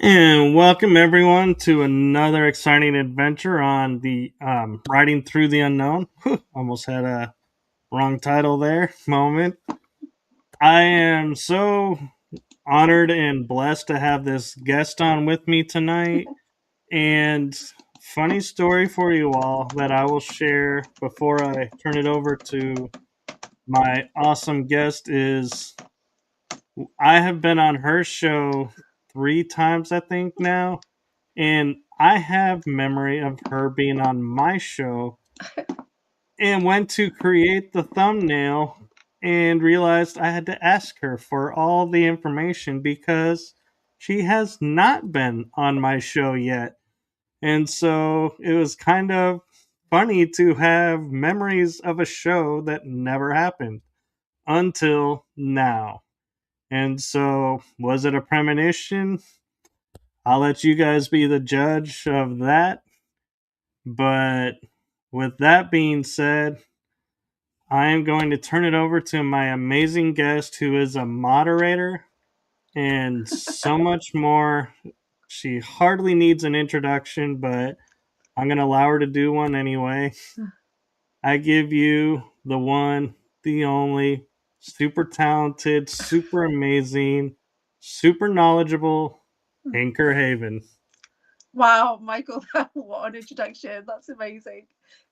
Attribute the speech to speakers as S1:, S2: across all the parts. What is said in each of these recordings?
S1: And welcome everyone to another exciting adventure on the Riding Through the Unknown. Almost had a wrong title there moment. I am so honored and blessed to have this guest on with me tonight. And funny story for you all that I will share before I turn it over to my awesome guest is I have been on her show 3 times, I think now, and I have memory of her being on my show and went to create the thumbnail and realized I had to ask her for all the information because she has not been on my show yet. And so it was kind of funny to have memories of a show that never happened until now. And so, was it a premonition? I'll let you guys be the judge of that. But with that being said, I am going to turn it over to my amazing guest who is a moderator and so much more. She hardly needs an introduction, but I'm going to allow her to do one anyway. I give you the one, the only, super talented, super amazing, super knowledgeable AnchorHaven.
S2: Wow, Michael, what an introduction. That's amazing.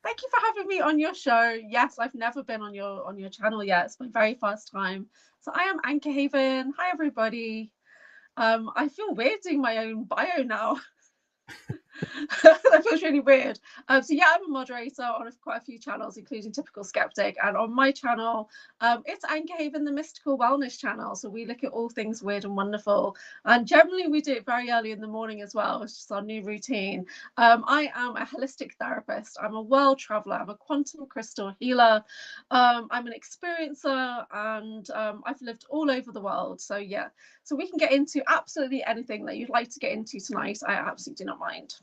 S2: Thank you for having me on your show. Yes, I've never been on your channel yet. It's my very first time. So I am AnchorHaven. Hi everybody. I feel weird doing my own bio now. That feels really weird. So yeah, I'm a moderator on quite a few channels, including Typical Skeptic, and on my channel, it's AnchorHaven, the Mystical Wellness channel. So we look at all things weird and wonderful, and generally we do it very early in the morning as well. It's just our new routine. I am a holistic therapist. I'm a world traveler. I'm a quantum crystal healer. I'm an experiencer, and I've lived all over the world. So yeah, so we can get into absolutely anything that you'd like to get into tonight. I absolutely do not mind.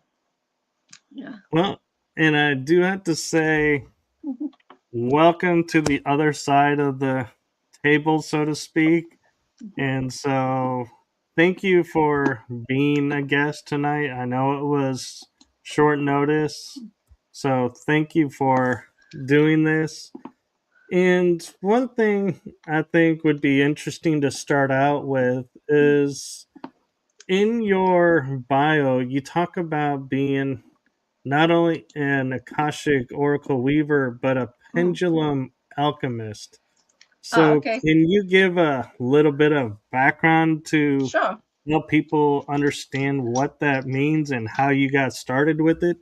S2: Yeah.
S1: Well, and I do have to say, welcome to the other side of the table, so to speak. And so, thank you for being a guest tonight. I know it was short notice, so thank you for doing this. And one thing I think would be interesting to start out with is in your bio, you talk about being not only an Akashic Oracle Weaver, but a Pendulum Alchemist. So,
S2: Okay.
S1: can you give a little bit of background to
S2: Sure.
S1: help people understand what that means and how you got started with it?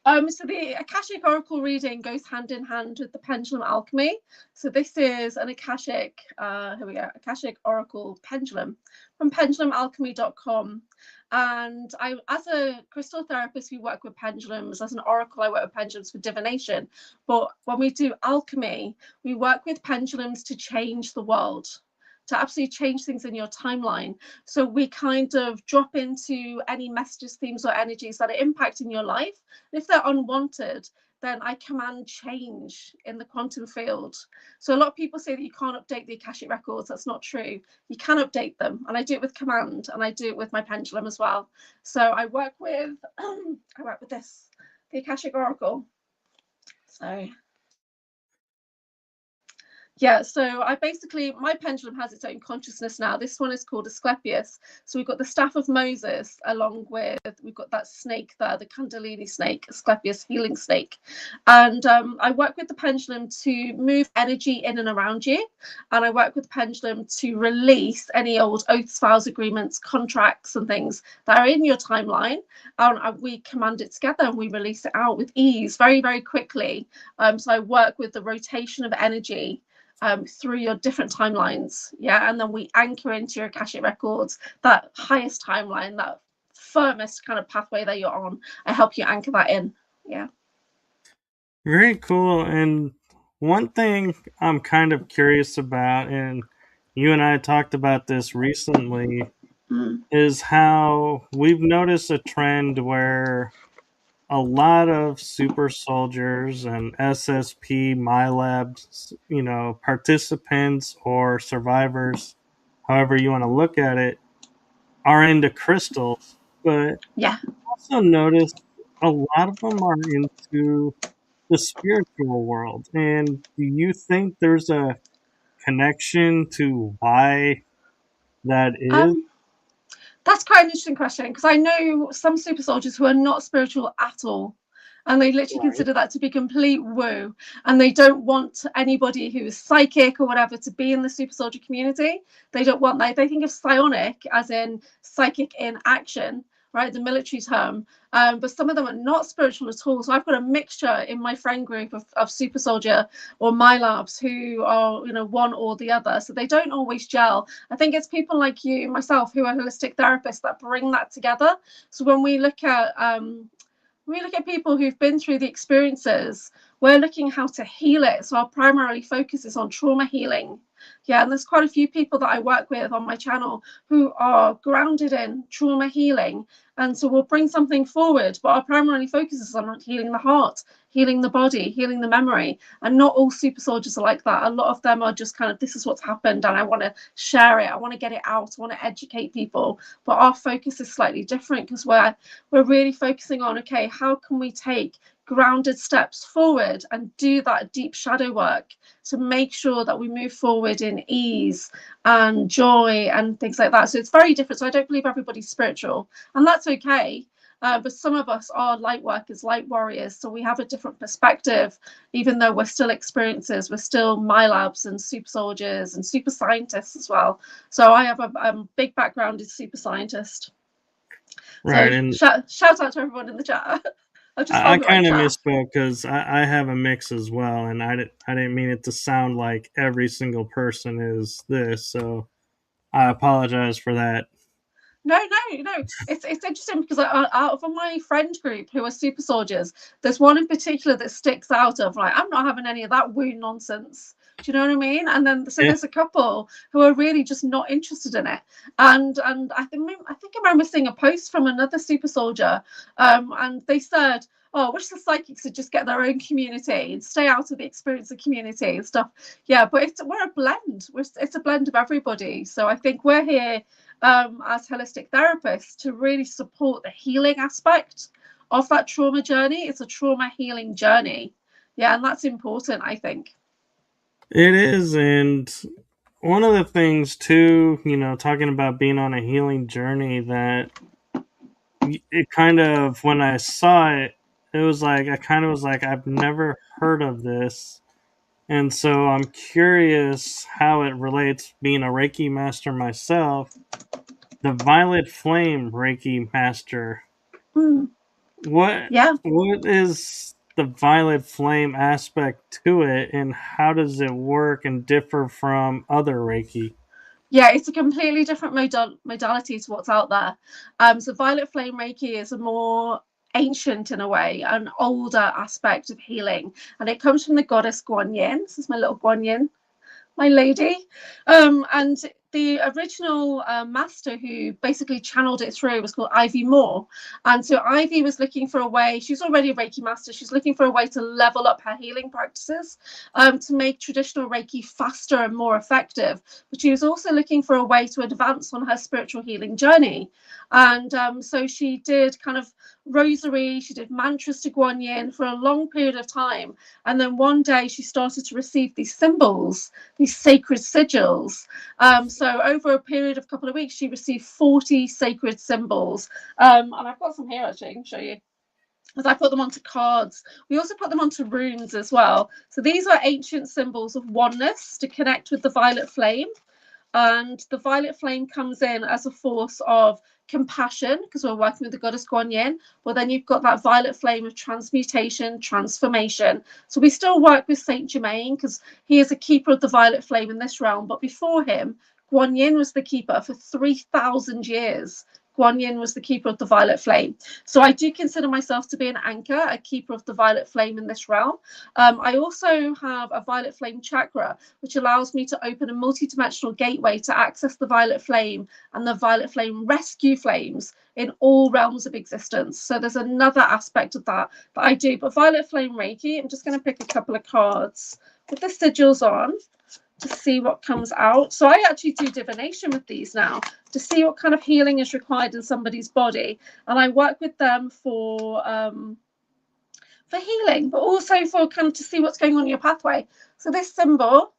S2: So the Akashic Oracle reading goes hand in hand with the Pendulum Alchemy. So this is an Akashic, here we go, Akashic Oracle Pendulum from pendulumalchemy.com. And I, as a crystal therapist, we work with pendulums. As an oracle, I work with pendulums for divination. But when we do alchemy, we work with pendulums to change the world, to absolutely change things in your timeline. So we kind of drop into any messages, themes, or energies that are impacting your life. And if they're unwanted, then I command change in the quantum field. So a lot of people say that you can't update the Akashic records. That's not true. You can update them, and I do it with command, and I do it with my pendulum as well. So I work with this, the Akashic Oracle. So yeah, so I basically, my pendulum has its own consciousness now. This one is called Asclepius. So we've got the staff of Moses, along with, we've got that snake there, the Kundalini snake, Asclepius healing snake. And I work with the pendulum to move energy in and around you. And I work with the pendulum to release any old oaths, vows, agreements, contracts, and things that are in your timeline. And we command it together and we release it out with ease, very, very quickly. So I work with the rotation of energy through your different timelines, yeah, and then we anchor into your Akashic records that highest timeline, that firmest kind of pathway that you're on. I help you anchor that in. Yeah.
S1: Very cool. And one thing I'm kind of curious about, and you and I talked about this recently, is how we've noticed a trend where a lot of super soldiers and SSP, MILAB, participants or survivors, however you want to look at it, are into crystals, but
S2: Yeah.
S1: also noticed a lot of them are into the spiritual world. And do you think there's a connection to why that is?
S2: Um, That's quite an interesting question because I know some super soldiers who are not spiritual at all. And they literally
S1: Right.
S2: consider that to be complete woo. And they don't want anybody who is psychic or whatever to be in the super soldier community. They don't want that. They think of psionic as in psychic in action, right? The military term. But some of them are not spiritual at all. So I've got a mixture in my friend group of super soldier or MILABs who are, one or the other. So they don't always gel. I think it's people like you, myself, who are holistic therapists that bring that together. So when we look at people who've been through the experiences, we're looking how to heal it. So our primary focus is on trauma healing. Yeah, and there's quite a few people that I work with on my channel who are grounded in trauma healing. And so we'll bring something forward, but our primary focus is on healing the heart, healing the body, healing the memory. And not all super soldiers are like that. A lot of them are just kind of, this is what's happened and I want to share it. I want to get it out. I want to educate people. But our focus is slightly different because we're really focusing on, okay, how can we take grounded steps forward and do that deep shadow work to make sure that we move forward in ease and joy and things like that. So it's very different. So I don't believe everybody's spiritual, and that's okay. But some of us are light workers, light warriors, so we have a different perspective. Even though we're still experiencers, we're still MILABs and super soldiers and super scientists as well. So I have a big background as super scientist. So
S1: Right. And
S2: shout out to everyone in the chat. I just
S1: I
S2: found the right
S1: kind of
S2: chat.
S1: misspoke because I have a mix as well, and I didn't mean it to sound like every single person is this. So I apologize for that.
S2: No. It's interesting because out of my friend group who are super soldiers, there's one in particular that sticks out of like, I'm not having any of that woo nonsense. Do you know what I mean? And then so
S1: Yeah.
S2: there's a couple who are really just not interested in it. And I think I remember seeing a post from another super soldier, and they said, "Oh, I wish the psychics would just get their own community and stay out of the experiencer community and stuff." Yeah, but we're a blend. It's a blend of everybody. So I think we're here as holistic therapists to really support the healing aspect of that trauma journey. It's a trauma healing journey. Yeah, and that's important, I think.
S1: It is. And one of the things, too, talking about being on a healing journey, that it kind of, when I saw it, it was like, I kind of was like, I've never heard of this. And so I'm curious how it relates, being a Reiki master myself, the Violet Flame Reiki Master.
S2: Mm,
S1: What
S2: yeah.
S1: what is the Violet Flame aspect to it, and how does it work and differ from other Reiki?
S2: Yeah, it's a completely different modality to what's out there. So Violet Flame Reiki is a more ancient, in a way, an older aspect of healing, and it comes from the goddess Guan Yin. This is my little Guan Yin, my lady. And the original master who basically channeled it through was called Ivy Moore. And so Ivy was looking for a way, she's already a Reiki master, she's looking for a way to level up her healing practices, to make traditional Reiki faster and more effective. But she was also looking for a way to advance on her spiritual healing journey. And so she did kind of rosary, she did mantras to Guan Yin for a long period of time. And then one day she started to receive these symbols, these sacred sigils. So over a period of a couple of weeks, she received 40 sacred symbols. And I've got some here, actually, I can show you. As I put them onto cards. We also put them onto runes as well. So these are ancient symbols of oneness to connect with the violet flame. And the violet flame comes in as a force of compassion because we're working with the goddess Guan Yin. Well, then you've got that violet flame of transmutation, transformation. So we still work with Saint Germain because he is a keeper of the violet flame in this realm. But before him, Guan Yin was the keeper for 3,000 years. Guan Yin was the keeper of the violet flame. So I do consider myself to be an anchor, a keeper of the violet flame in this realm. I also have a violet flame chakra, which allows me to open a multidimensional gateway to access the violet flame and the violet flame rescue flames in all realms of existence. So there's another aspect of that I do. But violet flame Reiki, I'm just going to pick a couple of cards with the sigils on to see what comes out. So I actually do divination with these now to see what kind of healing is required in somebody's body, and I work with them for healing, but also for kind of to see what's going on in your pathway. So this symbol,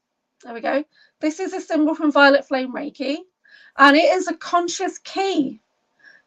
S2: there we go. This is a symbol from Violet Flame Reiki, and it is a conscious key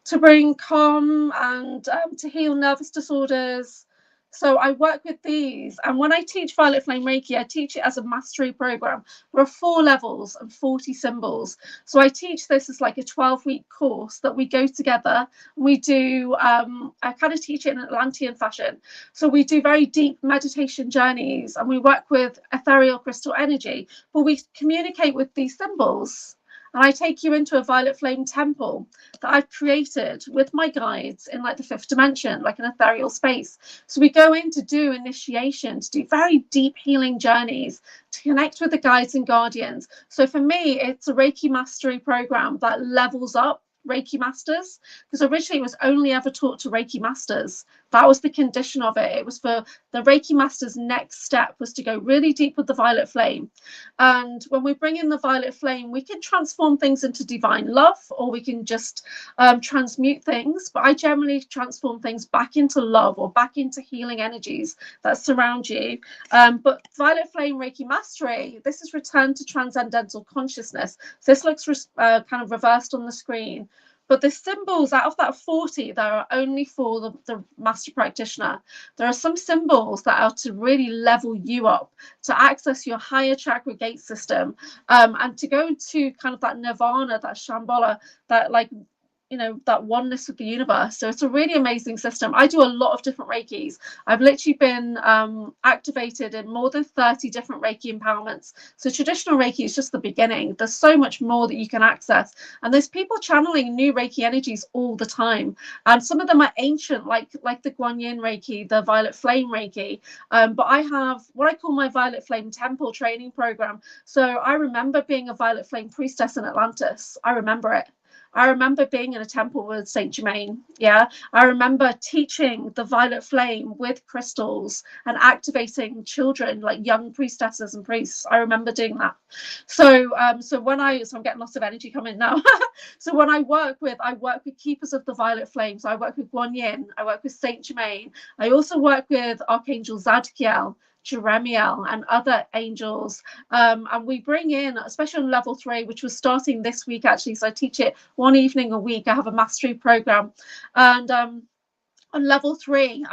S2: to bring calm and to heal nervous disorders. So I work with these, and when I teach Violet Flame Reiki, I teach it as a mastery program. There are 4 levels and 40 symbols. So I teach this as like a 12-week course that we go together. We do, I kind of teach it in an Atlantean fashion. So we do very deep meditation journeys, and we work with ethereal crystal energy, but we communicate with these symbols. And I take you into a violet flame temple that I've created with my guides in like the 5th dimension, like an ethereal space. So we go in to do initiation, to do very deep healing journeys, to connect with the guides and guardians. So for me, it's a Reiki mastery program that levels up Reiki masters, because originally it was only ever taught to Reiki masters. That was the condition of it. It was for the Reiki masters' next step was to go really deep with the violet flame. And when we bring in the violet flame, we can transform things into divine love, or we can just transmute things. But I generally transform things back into love or back into healing energies that surround you. But violet flame Reiki mastery, this is return to transcendental consciousness. So this looks kind of reversed on the screen. But the symbols out of that 40, there are only for the master practitioner. There are some symbols that are to really level you up, to access your higher chakra gate system, and to go into kind of that nirvana, that Shambhala, that like, you know, that oneness with the universe. So it's a really amazing system. I do a lot of different Reikis. I've literally been activated in more than 30 different Reiki empowerments. So traditional Reiki is just the beginning. There's so much more that you can access. And there's people channeling new Reiki energies all the time. And some of them are ancient, like the Guanyin Reiki, the Violet Flame Reiki. But I have what I call my Violet Flame Temple training program. So I remember being a Violet Flame priestess in Atlantis. I remember it. I remember being in a temple with Saint Germain. Yeah, I remember teaching the violet flame with crystals and activating children, like young priestesses and priests. I remember doing that. So, I'm getting lots of energy coming now. So when I work with keepers of the violet flame. So I work with Guanyin. I work with Saint Germain. I also work with Archangel Zadkiel, Jeremiel, and other angels, and we bring in, especially on level 3, which was starting this week actually, so I teach it one evening a week. I have a mastery program, and on level 3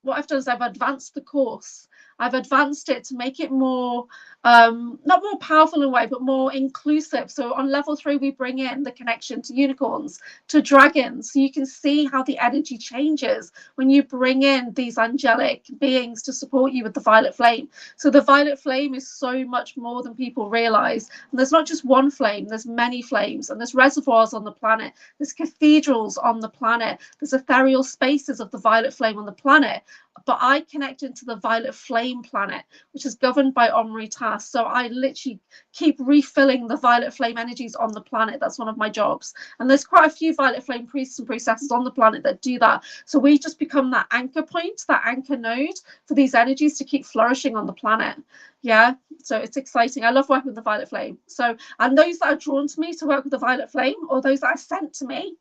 S2: what I've done is I've advanced the course. I've advanced it to make it more not more powerful in a way, but more inclusive. So on level 3, we bring in the connection to unicorns, to dragons. So you can see how the energy changes when you bring in these angelic beings to support you with the violet flame. So the violet flame is so much more than people realize. And there's not just one flame, there's many flames, and there's reservoirs on the planet. There's cathedrals on the planet. There's ethereal spaces of the violet flame on the planet. But I connect into the violet flame planet, which is governed by Omri Tas. So I literally keep refilling the violet flame energies on the planet. That's one of my jobs. And there's quite a few violet flame priests and priestesses on the planet that do that. So we just become that anchor point, that anchor node for these energies to keep flourishing on the planet. Yeah, so it's exciting. I love working with the violet flame. So, and those that are drawn to me to work with the violet flame, or those that are sent to me,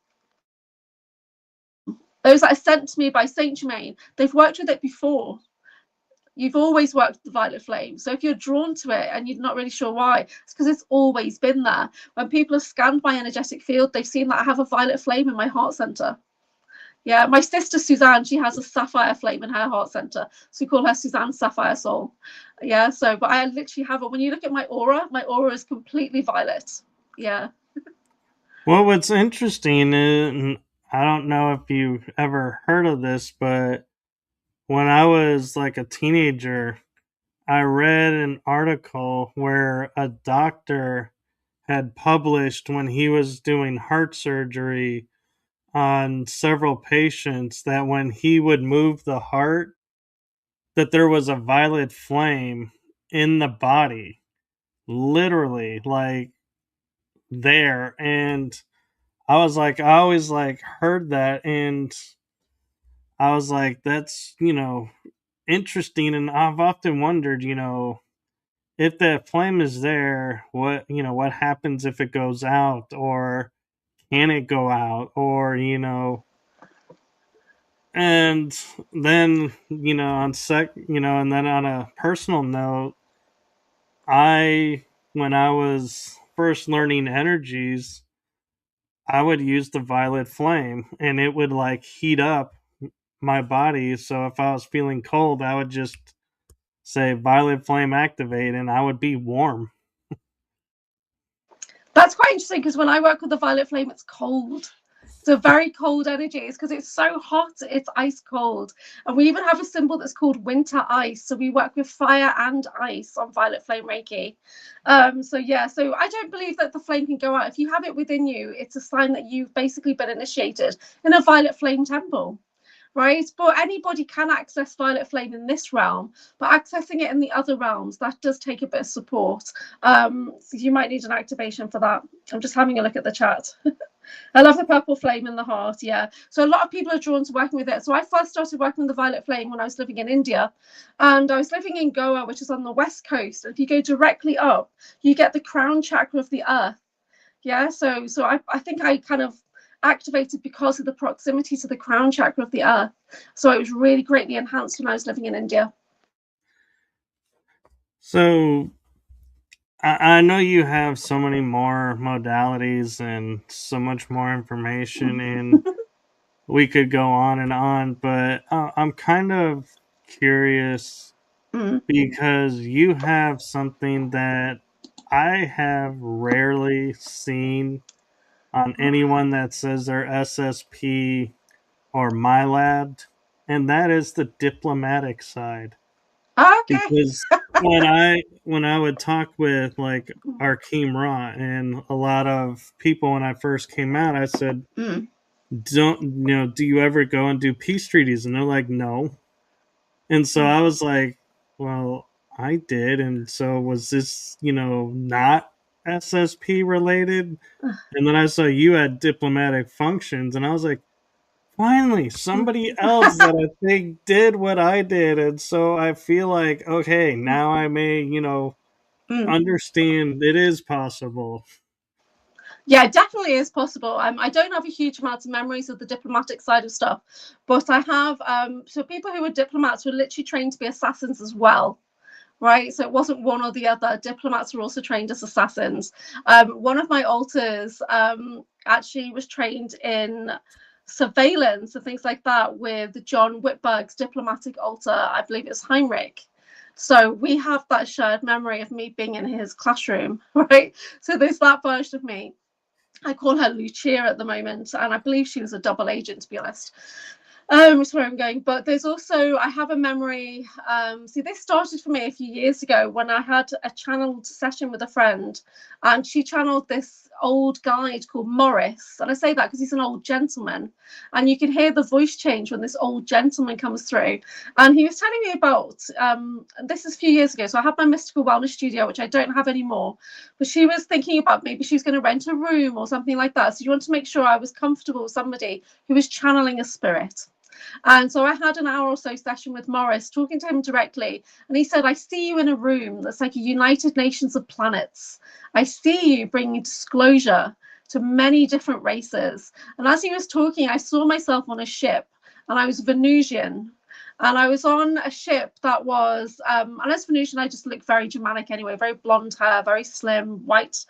S2: by Saint Germain, they've worked with it before. You've always worked with the violet flame. So if you're drawn to it and you're not really sure why, it's because it's always been there. When people have scanned my energetic field, they've seen that I have a violet flame in my heart center. Yeah, my sister Suzanne, she has a sapphire flame in her heart center. So we call her Suzanne Sapphire Soul. Yeah, so, but I literally have it. When you look at my aura is completely violet. Yeah.
S1: Well, what's interesting is, I don't know if you've ever heard of this, but when I was like a teenager, I read an article where a doctor had published when he was doing heart surgery on several patients that when he would move the heart, that there was a violet flame in the body, literally, like there. And I always like heard that, and I was like, that's, interesting. And I've often wondered, if that flame is there, what happens if it goes out, or can it go out, or and then and then on a personal note, when I was first learning energies, I would use the violet flame, and it would like heat up my body. So if I was feeling cold, I would just say violet flame activate, and I would be warm.
S2: That's quite interesting, because when I work with the violet flame, it's cold. It's a very cold energy. It's because it's so hot, it's ice cold. And we even have a symbol that's called winter ice. So we work with fire and ice on violet flame Reiki. So I don't believe that the flame can go out. If you have it within you, it's a sign that you've basically been initiated in a violet flame temple. Right, but anybody can access violet flame in this realm, but accessing it in the other realms, that does take a bit of support. So you might need an activation for that. I'm just having a look at the chat. I love the purple flame in the heart. Yeah, so a lot of people are drawn to working with it. So I first started working with the violet flame when I was living in India, and I was living in Goa, which is on the west coast. If you go directly up, you get the crown chakra of the earth. Yeah, so I think I kind of activated because of the proximity to the crown chakra of the earth. So it was really greatly enhanced when I was living in India.
S1: So I know you have so many more modalities and so much more information, and we could go on, but I'm kind of curious because you have something that I have rarely seen on anyone that says they're SSP or MILAB, and that is the diplomatic side.
S2: Okay.
S1: Because when I would talk with like Arkeem Ra and a lot of people when I first came out, I said, do you ever go and do peace treaties? And they're like, no. And so I was like, well, I did. And so was this, not SSP related? And then I saw you had diplomatic functions, and I was like, finally, somebody else that I think did what I did. And so I feel like, okay, now I may, understand it is possible.
S2: Yeah, it definitely is possible. I don't have a huge amount of memories of the diplomatic side of stuff, but I have. So people who were diplomats were literally trained to be assassins as well. Right, so it wasn't one or the other. Diplomats were also trained as assassins. One of my alters actually was trained in surveillance and things like that with John Whitberg's diplomatic alter. I believe it's Heinrich. So we have that shared memory of me being in his classroom, right? So there's that version of me. I call her Lucia at the moment, and I believe she was a double agent, to be honest. That's where I'm going. But there's also, I have a memory. See, this started for me a few years ago when I had a channeled session with a friend, and she channeled this old guide called Morris. And I say that because he's an old gentleman, and you can hear the voice change when this old gentleman comes through. And he was telling me about, this is a few years ago. So I had my mystical wellness studio, which I don't have anymore. But she was thinking about maybe she was going to rent a room or something like that. So you want to make sure I was comfortable with somebody who was channeling a spirit. And so I had an hour or so session with Morris, talking to him directly. And he said, I see you in a room that's like a United Nations of planets. I see you bringing disclosure to many different races. And as he was talking, I saw myself on a ship, and I was Venusian. And I was on a ship that was, and as Venusian, I just looked very Germanic anyway, very blonde hair, very slim, white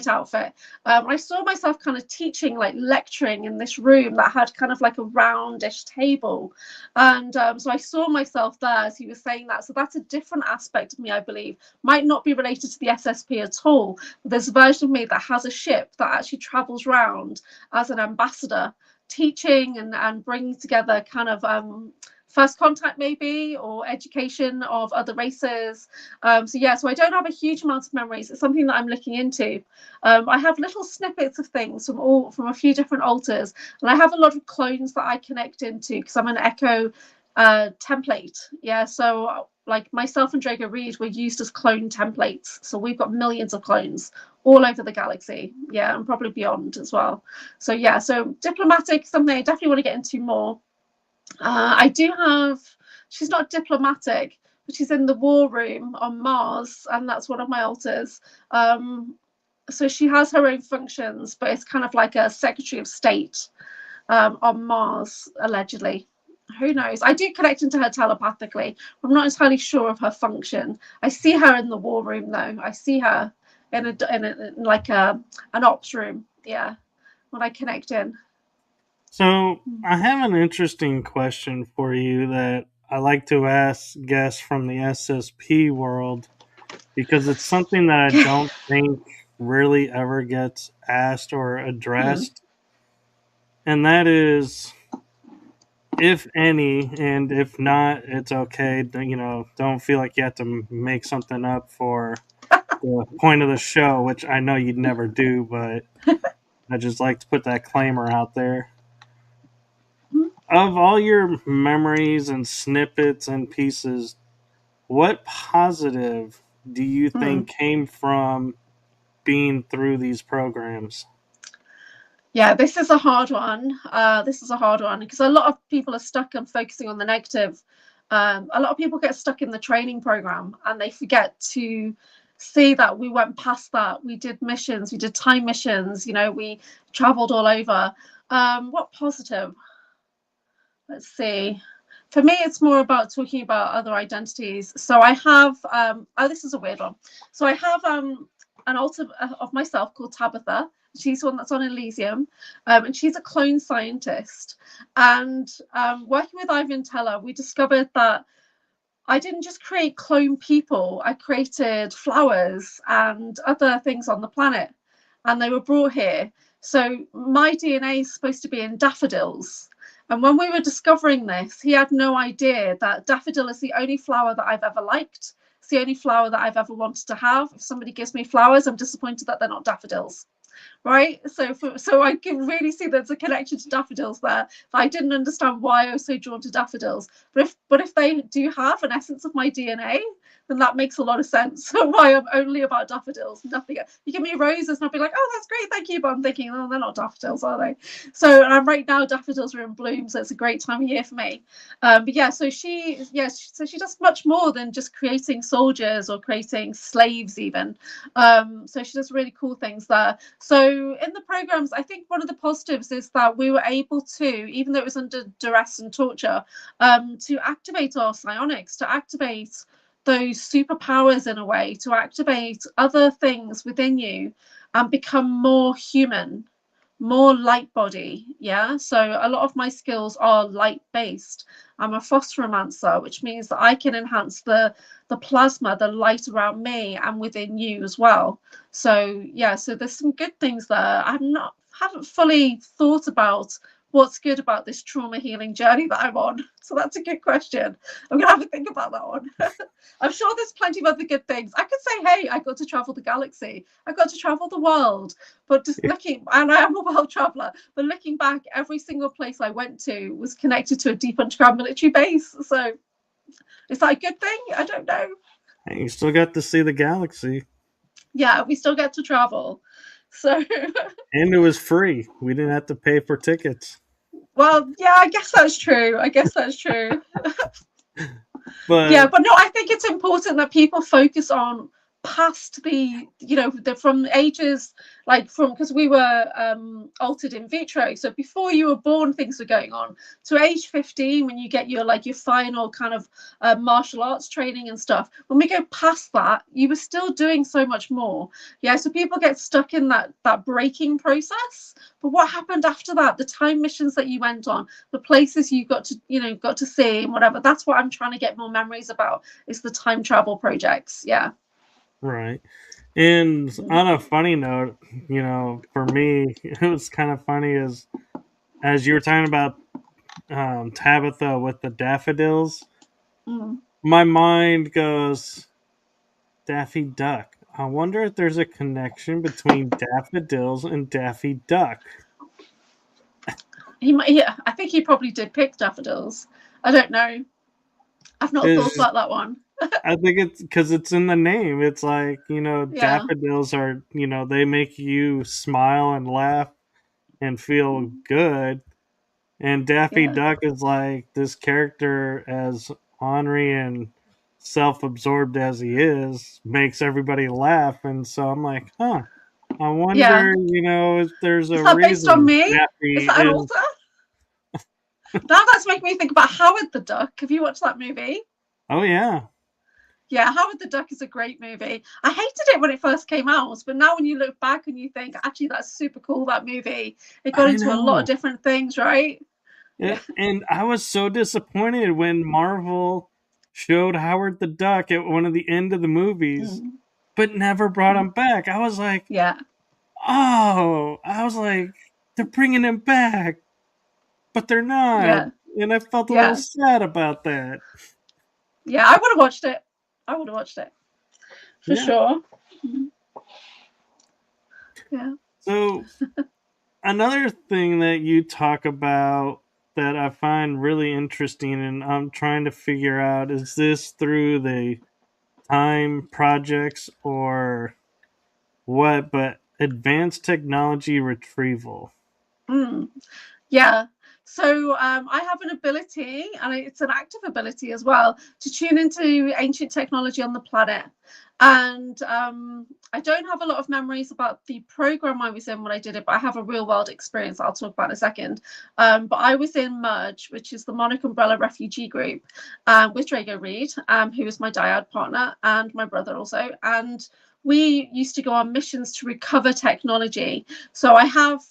S2: outfit. I saw myself kind of teaching, like lecturing in this room that had kind of like a roundish table. And so I saw myself there as he was saying that. So that's a different aspect of me, I believe. Might not be related to the SSP at all, but there's a version of me that has a ship that actually travels around as an ambassador, teaching and bringing together kind of first contact maybe, or education of other races. So I don't have a huge amount of memories. It's something that I'm looking into. I have little snippets of things from a few different altars, and I have a lot of clones that I connect into because I'm an echo template. Yeah, so like myself and Drago Reed were used as clone templates. So we've got millions of clones all over the galaxy. Yeah, and probably beyond as well. So yeah, so diplomatic, something I definitely want to get into more. I do have, she's not diplomatic, but she's in the war room on Mars, and that's one of my altars. So she has her own functions, but it's kind of like a Secretary of State on Mars, allegedly. Who knows? I do connect into her telepathically. I'm not entirely sure of her function. I see her in the war room, though. I see her in like an ops room. Yeah, when I connect in.
S1: So I have an interesting question for you that I like to ask guests from the SSP world, because it's something that I don't think really ever gets asked or addressed. And that is, if any, and if not, it's okay. Don't feel like you have to make something up for the point of the show, which I know you'd never do, but I just like to put that claimer out there. Of all your memories and snippets and pieces, what positive do you think came from being through these programs?
S2: Yeah, this is a hard one. This is a hard one because a lot of people are stuck on focusing on the negative. A lot of people get stuck in the training program and they forget to see that we went past that. We did missions, we did time missions, we traveled all over. What positive? Let's see. For me, it's more about talking about other identities. So I have, this is a weird one. So I have an altar of myself called Tabitha. She's the one that's on Elysium, and she's a clone scientist. And working with Ivan Teller, we discovered that I didn't just create clone people, I created flowers and other things on the planet, and they were brought here. So my DNA is supposed to be in daffodils. And when we were discovering this, he had no idea that daffodil is the only flower that I've ever liked. It's the only flower that I've ever wanted to have. If somebody gives me flowers, I'm disappointed that they're not daffodils. Right, so I can really see there's a connection to daffodils there. But I didn't understand why I was so drawn to daffodils. But if they do have an essence of my DNA, then that makes a lot of sense. So why I'm only about daffodils, nothing else. You give me roses, and I'll be like, oh, that's great, thank you. But I'm thinking, oh, they're not daffodils, are they? So right now, daffodils are in bloom, so it's a great time of year for me. But yeah, so she does much more than just creating soldiers or creating slaves, even. So she does really cool things there. So in the programs, I think one of the positives is that we were able to, even though it was under duress and torture, to activate our psionics, to activate those superpowers in a way, to activate other things within you and become more human, more light body. Yeah, so a lot of my skills are light based. I'm a phosphoromancer, which means that I can enhance the plasma, the light around me and within you as well. So yeah, so there's some good things there. Haven't fully thought about what's good about this trauma healing journey that I'm on. So that's a good question. I'm gonna have to think about that one. I'm sure there's plenty of other good things. I could say, hey, I got to travel the galaxy. I got to travel the world. But just looking, and I am a world traveler, but looking back, every single place I went to was connected to a deep underground military base. So is that a good thing? I don't know.
S1: And you still got to see the galaxy.
S2: Yeah, we still get to travel. So
S1: And it was free. We didn't have to pay for tickets.
S2: well, yeah, I guess that's true. Yeah,
S1: But
S2: but no, I think it's important that people focus on past from ages, like from, because we were altered in vitro, so before you were born things were going on, to age 15 when you get your final kind of martial arts training and stuff. When we go past that, you were still doing so much more. Yeah, so people get stuck in that breaking process. But what happened after that, the time missions that you went on, the places you got to see and whatever, that's what I'm trying to get more memories about, is the time travel projects. Yeah.
S1: right. And on a funny note, for me, it was kind of funny as you were talking about Tabitha with the daffodils. My mind goes Daffy Duck. I wonder if there's a connection between daffodils and Daffy Duck.
S2: I think he probably did pick daffodils. I don't know. I've not thought
S1: Is
S2: about that one.
S1: I think it's because it's in the name. It's like,
S2: Yeah.
S1: daffodils are, they make you smile and laugh and feel good. And Daffy
S2: Yeah.
S1: Duck is like this character as ornery and self-absorbed as he is, makes everybody laugh. And so I'm like, I
S2: Yeah.
S1: wonder, if there's
S2: Is
S1: a
S2: that based on
S1: reason
S2: me? Is
S1: Daffy
S2: that an
S1: is.
S2: author? Now that's making me think about Howard the Duck. Have you watched that movie?
S1: Oh yeah.
S2: Yeah, Howard the Duck is a great movie. I hated it when it first came out, but now when you look back and you think, actually, that's super cool, that movie. It got
S1: I
S2: into a lot of
S1: know.
S2: different things, right? Yeah.
S1: And I was so disappointed when Marvel showed Howard the Duck at one of the end of the movies,
S2: Mm.
S1: but never brought him back. I was like,
S2: Yeah.
S1: they're bringing him back, but they're not.
S2: Yeah.
S1: And I felt a little
S2: Yeah.
S1: sad about that.
S2: Yeah, I would have watched it. I would have watched it. For
S1: Yeah.
S2: sure. Yeah.
S1: So, another thing that you talk about that I find really interesting, and I'm trying to figure out, is this through the time projects or what, but advanced technology retrieval.
S2: Mm. Yeah. So I have an ability, and it's an active ability as well, to tune into ancient technology on the planet. And I don't have a lot of memories about the program I was in when I did it, but I have a real world experience I'll talk about in a second. But I was in Merge, which is the Monarch Umbrella Refugee Group, with Drago Reed, who is my dyad partner, and my brother also. And we used to go on missions to recover technology. So I have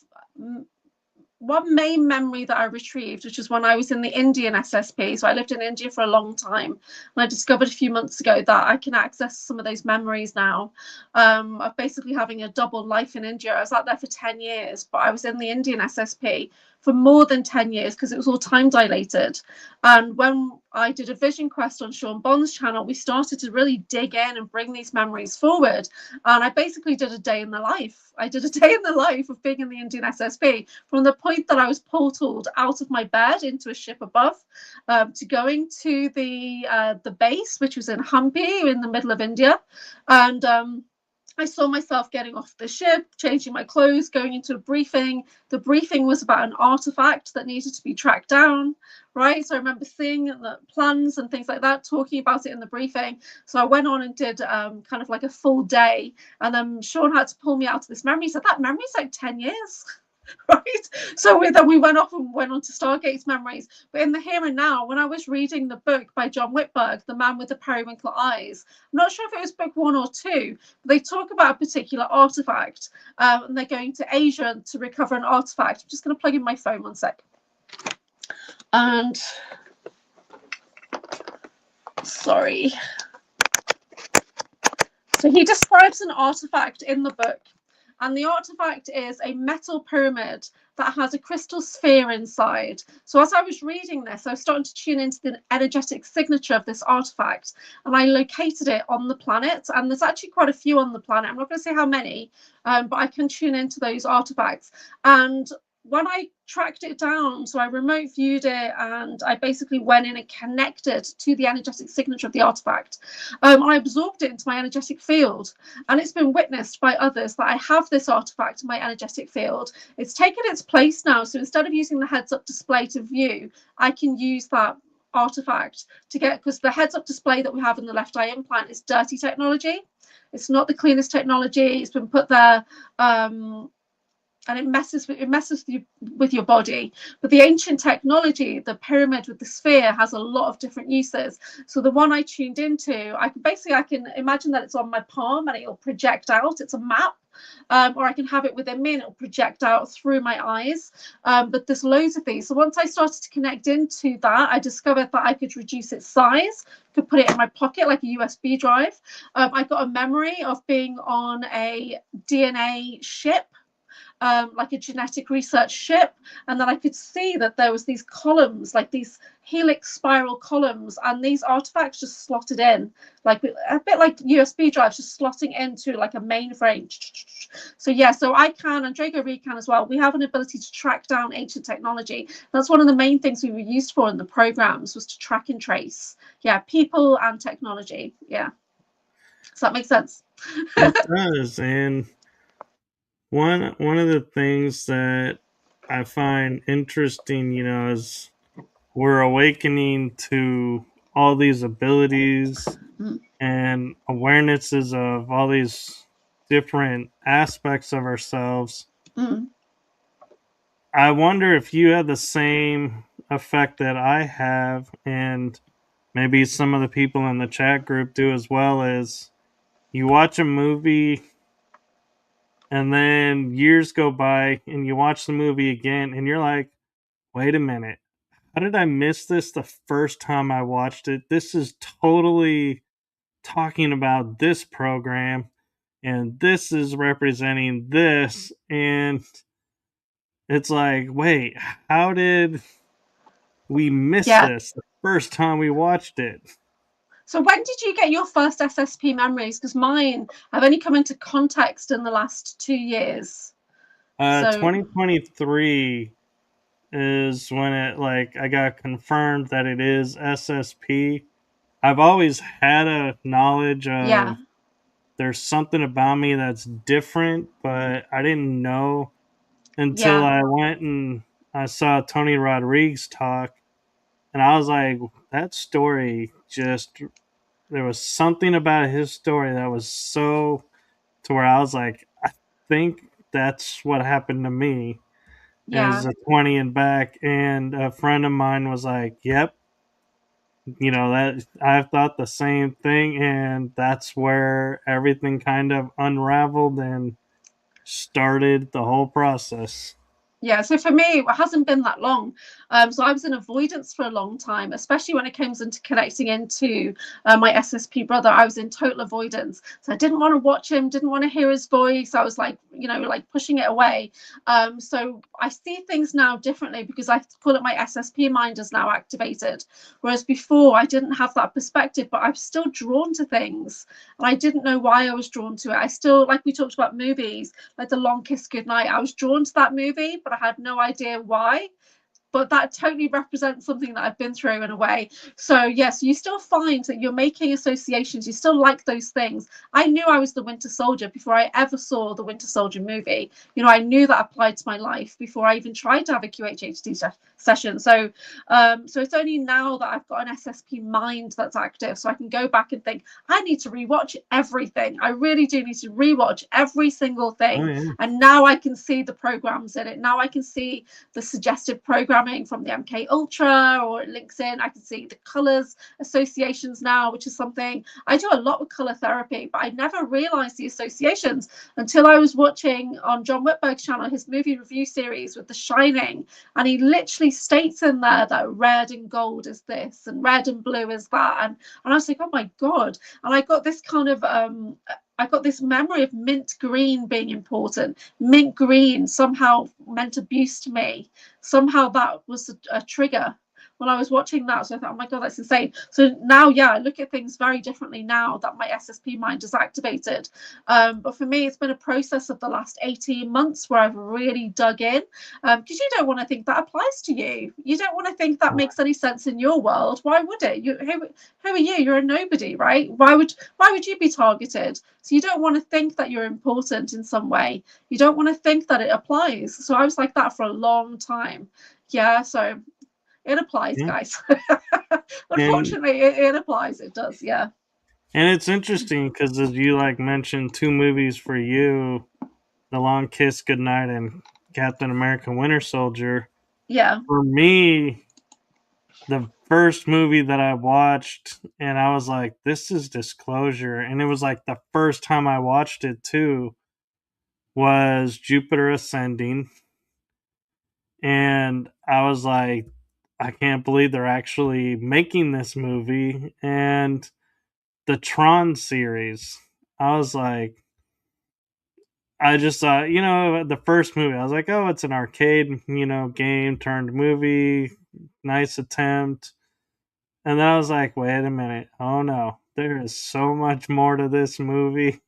S2: one main memory that I retrieved, which was when I was in the Indian SSP. So I lived in India for a long time, and I discovered a few months ago that I can access some of those memories now. Of basically having a double life in India. I was out there for 10 years, but I was in the Indian SSP for more than 10 years because it was all time dilated. And when I did a vision quest on Sean Bond's channel, we started to really dig in and bring these memories forward. And I basically did a day in the life. I did a day in the life of being in the Indian SSP, from the point that I was portaled out of my bed into a ship above, to going to the base, which was in Hampi in the middle of India. And I saw myself getting off the ship, changing my clothes, going into a briefing. The briefing was about an artifact that needed to be tracked down, right? So I remember seeing the plans and things like that, talking about it in the briefing. So I went on and did kind of like a full day. And then Sean had to pull me out of this memory. He said, that memory's like 10 years. Right, so we went off and went on to Stargate's memories. But in the here and now, when I was reading the book by John Whitberg, The Man with the Periwinkle Eyes, I'm not sure if it was book 1 or 2, but they talk about a particular artifact, and they're going to Asia to recover an artifact. I'm just going to plug in my phone 1 sec. And sorry. So he describes an artifact in the book. And the artifact is a metal pyramid that has a crystal sphere inside. So as I was reading this, I was starting to tune into the energetic signature of this artifact, and I located it on the planet. And there's actually quite a few on the planet. I'm not going to say how many, but I can tune into those artifacts. And when I tracked it down, so I remote viewed it, and I basically went in and connected to the energetic signature of the artifact. I absorbed it into my energetic field, and it's been witnessed by others that I have this artifact in my energetic field. It's taken its place now, so instead of using the heads-up display to view, I can use that artifact to get, because the heads-up display that we have in the left eye implant is dirty technology. It's not the cleanest technology. It's been put there and it messes with your body. But the ancient technology, the pyramid with the sphere, has a lot of different uses. So the one I tuned into, I can imagine that it's on my palm and it'll project out. It's a map. Or I can have it within me and it'll project out through my eyes. But there's loads of these. So once I started to connect into that, I discovered that I could reduce its size, could put it in my pocket like a USB drive. I got a memory of being on a DNA ship, like a genetic research ship, and then I could see that there was these columns, like these helix spiral columns, and these artifacts just slotted in, like a bit like USB drives, just slotting into like a mainframe. So yeah, so I can, and Drago Reed can as well. We have an ability to track down ancient technology. That's one of the main things we were used for in the programs, was to track and trace. Yeah, people and technology. Yeah. Does that make sense?
S1: It does. And one of the things that I find interesting, is we're awakening to all these abilities
S2: Mm.
S1: and awarenesses of all these different aspects of ourselves.
S2: Mm.
S1: I wonder if you had the same effect that I have, and maybe some of the people in the chat group do as well. As you watch a movie and then years go by and you watch the movie again and you're like, wait a minute, how did I miss this the first time I watched it? This is totally talking about this program, and this is representing this. And it's like, wait, how did we miss
S2: Yeah.
S1: this the first time we watched it?
S2: So when did you get your first SSP memories? Because mine, I've only come into context in the last 2 years. So
S1: 2023 is when it, like, I got confirmed that it is SSP. I've always had a knowledge
S2: yeah,
S1: of there's something about me that's different, but I didn't know until
S2: yeah,
S1: I went and I saw Tony Rodriguez talk, and I was like, that story just, there was something about his story that was so, to where I was like, I think that's what happened to me
S2: yeah.
S1: as a 20 and back. And a friend of mine was like, yep, that I've thought the same thing, and that's where everything kind of unraveled and started the whole process.
S2: Yeah, so for me, it hasn't been that long. So I was in avoidance for a long time, especially when it comes into connecting into my SSP brother. I was in total avoidance. So I didn't want to watch him, didn't want to hear his voice. I was like, like pushing it away. So I see things now differently because I call it my SSP mind is now activated. Whereas before, I didn't have that perspective, but I'm still drawn to things. And I didn't know why I was drawn to it. I still, like we talked about movies, like The Long Kiss Goodnight. I was drawn to that movie, but I had no idea why. But that totally represents something that I've been through in a way. So yes, you still find that you're making associations. You still like those things. I knew I was the Winter Soldier before I ever saw the Winter Soldier movie. I knew that applied to my life before I even tried to have a QHHD session. So it's only now that I've got an SSP mind that's active, so I can go back and think, I need to rewatch everything. I really do need to rewatch every single
S1: Oh,
S2: thing.
S1: yeah.
S2: And now I can see the programs in it. Now I can see the suggestive programming from the MK Ultra, or it links in. I can see the colors associations now, which is something I do a lot with color therapy, but I never realized the associations until I was watching on John Whitberg's channel his movie review series with The Shining, and he literally states in there that red and gold is this and red and blue is that, and I was like, oh my god. And I got this kind of I got this memory of mint green being important. Mint green somehow meant abuse to me. Somehow that was a trigger when I was watching that. So I thought, oh my god, that's insane. So now, yeah, I look at things very differently now that my SSP mind is activated. But for me, it's been a process of the last 18 months where I've really dug in, because you don't want to think that applies to you. You don't want to think that makes any sense in your world. Why would it? Who are you? You're a nobody, right? Why would you be targeted? So you don't want to think that you're important in some way. You don't want to think that it applies. So I was like that for a long time. Yeah, so it applies,
S1: Yeah.
S2: guys.
S1: And
S2: Unfortunately, it applies. It does, yeah.
S1: it's interesting because, as you like mentioned, two movies for you, The Long Kiss Goodnight and Captain America Winter Soldier.
S2: Yeah.
S1: For me, the first movie that I watched, and I was like, this is disclosure. And it was like the first time I watched it too, was Jupiter Ascending. And I was like, I can't believe they're actually making this movie. And the Tron series, I was like, I just thought, the first movie, I was like, oh, it's an arcade, game turned movie. Nice attempt. And then I was like, wait a minute. Oh no, there is so much more to this movie.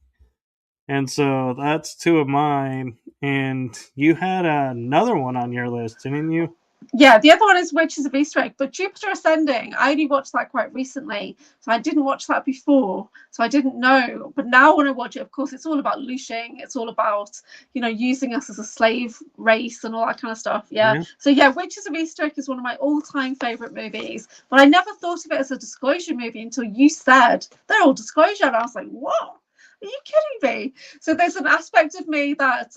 S1: And so that's two of mine. And you had another one on your list, didn't you?
S2: Yeah, the other one is Witches of Easter Egg, but Jupiter Ascending, I only watched that quite recently, so I didn't watch that before, so I didn't know. But now when I watch it, of course, it's all about looshing, it's all about, you know, using us as a slave race and all that kind of stuff. Yeah. So yeah, Witches of Easter Egg is one of my all-time favorite movies, but I never thought of it as a disclosure movie until you said they're all disclosure, and I was like, what? Are you kidding me? So there's an aspect of me that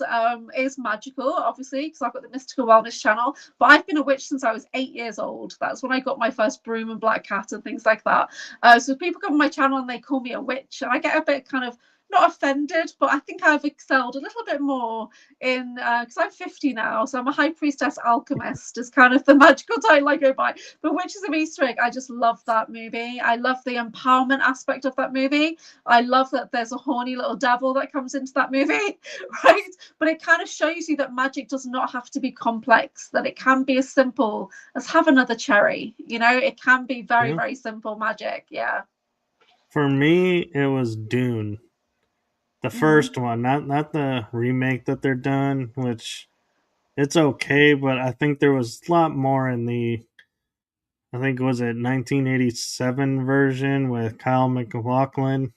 S2: is magical, obviously, because I've got the Mystical Wellness channel, but I've been a witch since I was 8 years old. That's when I got my first broom and black cat and things like that. So people come on my channel and they call me a witch, and I get a bit kind of not offended, but I think I've excelled a little bit more in because I'm 50 now, so I'm a high priestess alchemist is kind of the magical title I go by. But Witches of Easter Egg, I just love that movie. I love the empowerment aspect of that movie. I love that there's a horny little devil that comes into that movie, right? But it kind of shows you that magic does not have to be complex, that it can be as simple as have another cherry. You know, it can be very, very simple magic. Yeah.
S1: For me, it was Dune. The first one, not the remake that they're done, which it's okay, but I think there was a lot more in the I think it was it 1987 version with Kyle MacLachlan,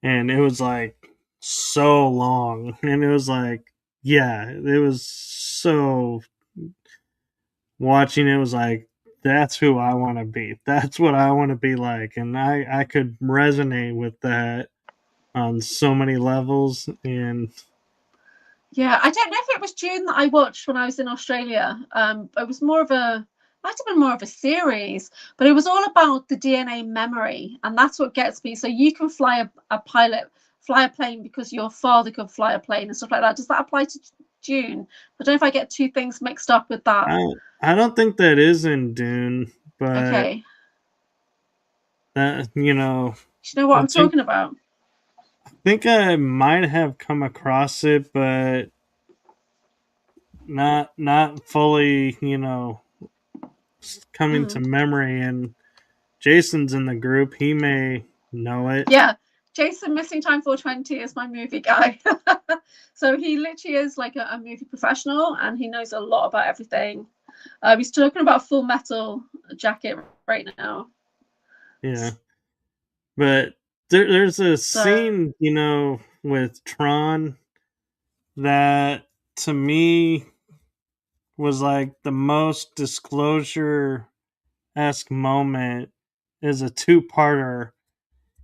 S1: and it was like so long, and it was like yeah, it was so watching it was like that's who I want to be. That's what I want to be like, and I could resonate with that on so many levels. And
S2: Yeah, I don't know if it was June that I watched when I was in Australia. It was more of a might have been more of a series, but it was all about the DNA memory, and that's what gets me. So you can fly fly a plane because your father could fly a plane and stuff like that. Does that apply to June? I don't know if I get two things mixed up with that.
S1: I don't think that is in Dune, but
S2: Okay.
S1: that you know,
S2: Do you know what
S1: I
S2: I'm talking about?
S1: think I might have come across it, but not fully, coming to memory. And Jason's in the group; he may know it.
S2: Yeah, Jason Missing Time 420 is my movie guy. So he literally is like a movie professional, and he knows a lot about everything. He's talking about Full Metal Jacket right now.
S1: Yeah, but there's a scene, with Tron that to me was like the most disclosure esque moment. Is a two-parter,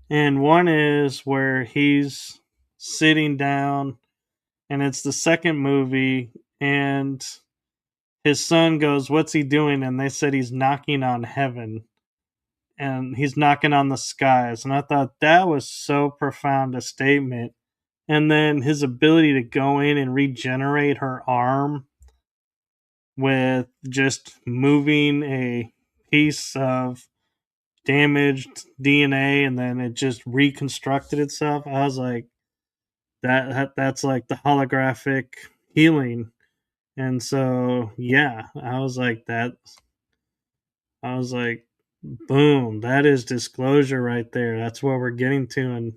S1: and one is where he's sitting down, and it's the second movie, and his son goes, "What's he doing?" And they said he's knocking on heaven, and he's knocking on the skies. And I thought that was so profound a statement. And then his ability to go in and regenerate her arm with just moving a piece of damaged DNA, and then it just reconstructed itself. I was like, that's like the holographic healing. And so yeah, I was like, boom, that is disclosure right there. That's what we're getting to. And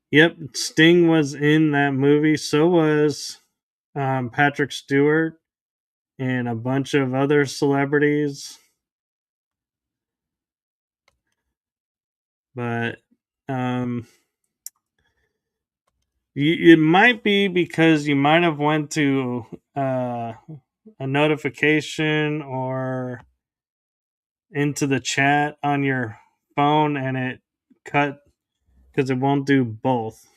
S1: yep, Sting was in that movie. So was Patrick Stewart and a bunch of other celebrities. But it might be because you might have went to a notification or into the chat on your phone and it cut because it won't do both.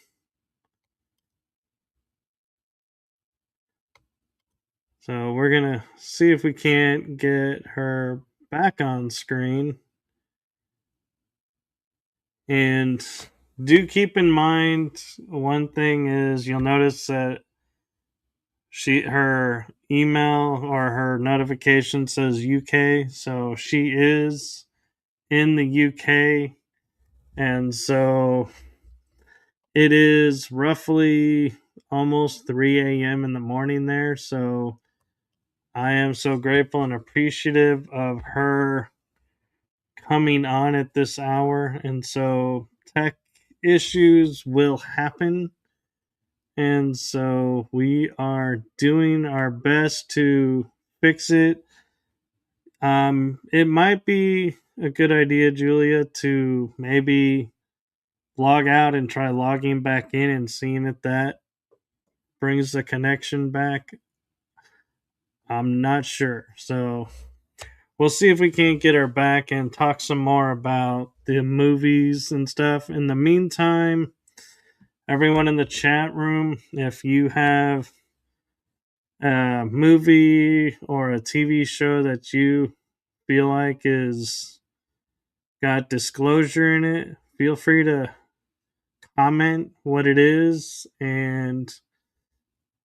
S1: So we're gonna see if we can't get her back on screen. And do keep in mind one thing is you'll notice that her email or her notification says UK, so she is in the UK, and so it is roughly almost 3 a.m. in the morning there. So I am so grateful and appreciative of her coming on at this hour. And so tech issues will happen. And so we are doing our best to fix it. It might be a good idea, Julia, to maybe log out and try logging back in and seeing if that brings the connection back. I'm not sure. So we'll see if we can't get her back and talk some more about the movies and stuff. In the meantime, everyone in the chat room, if you have a movie or a TV show that you feel like is got disclosure in it, feel free to comment what it is, and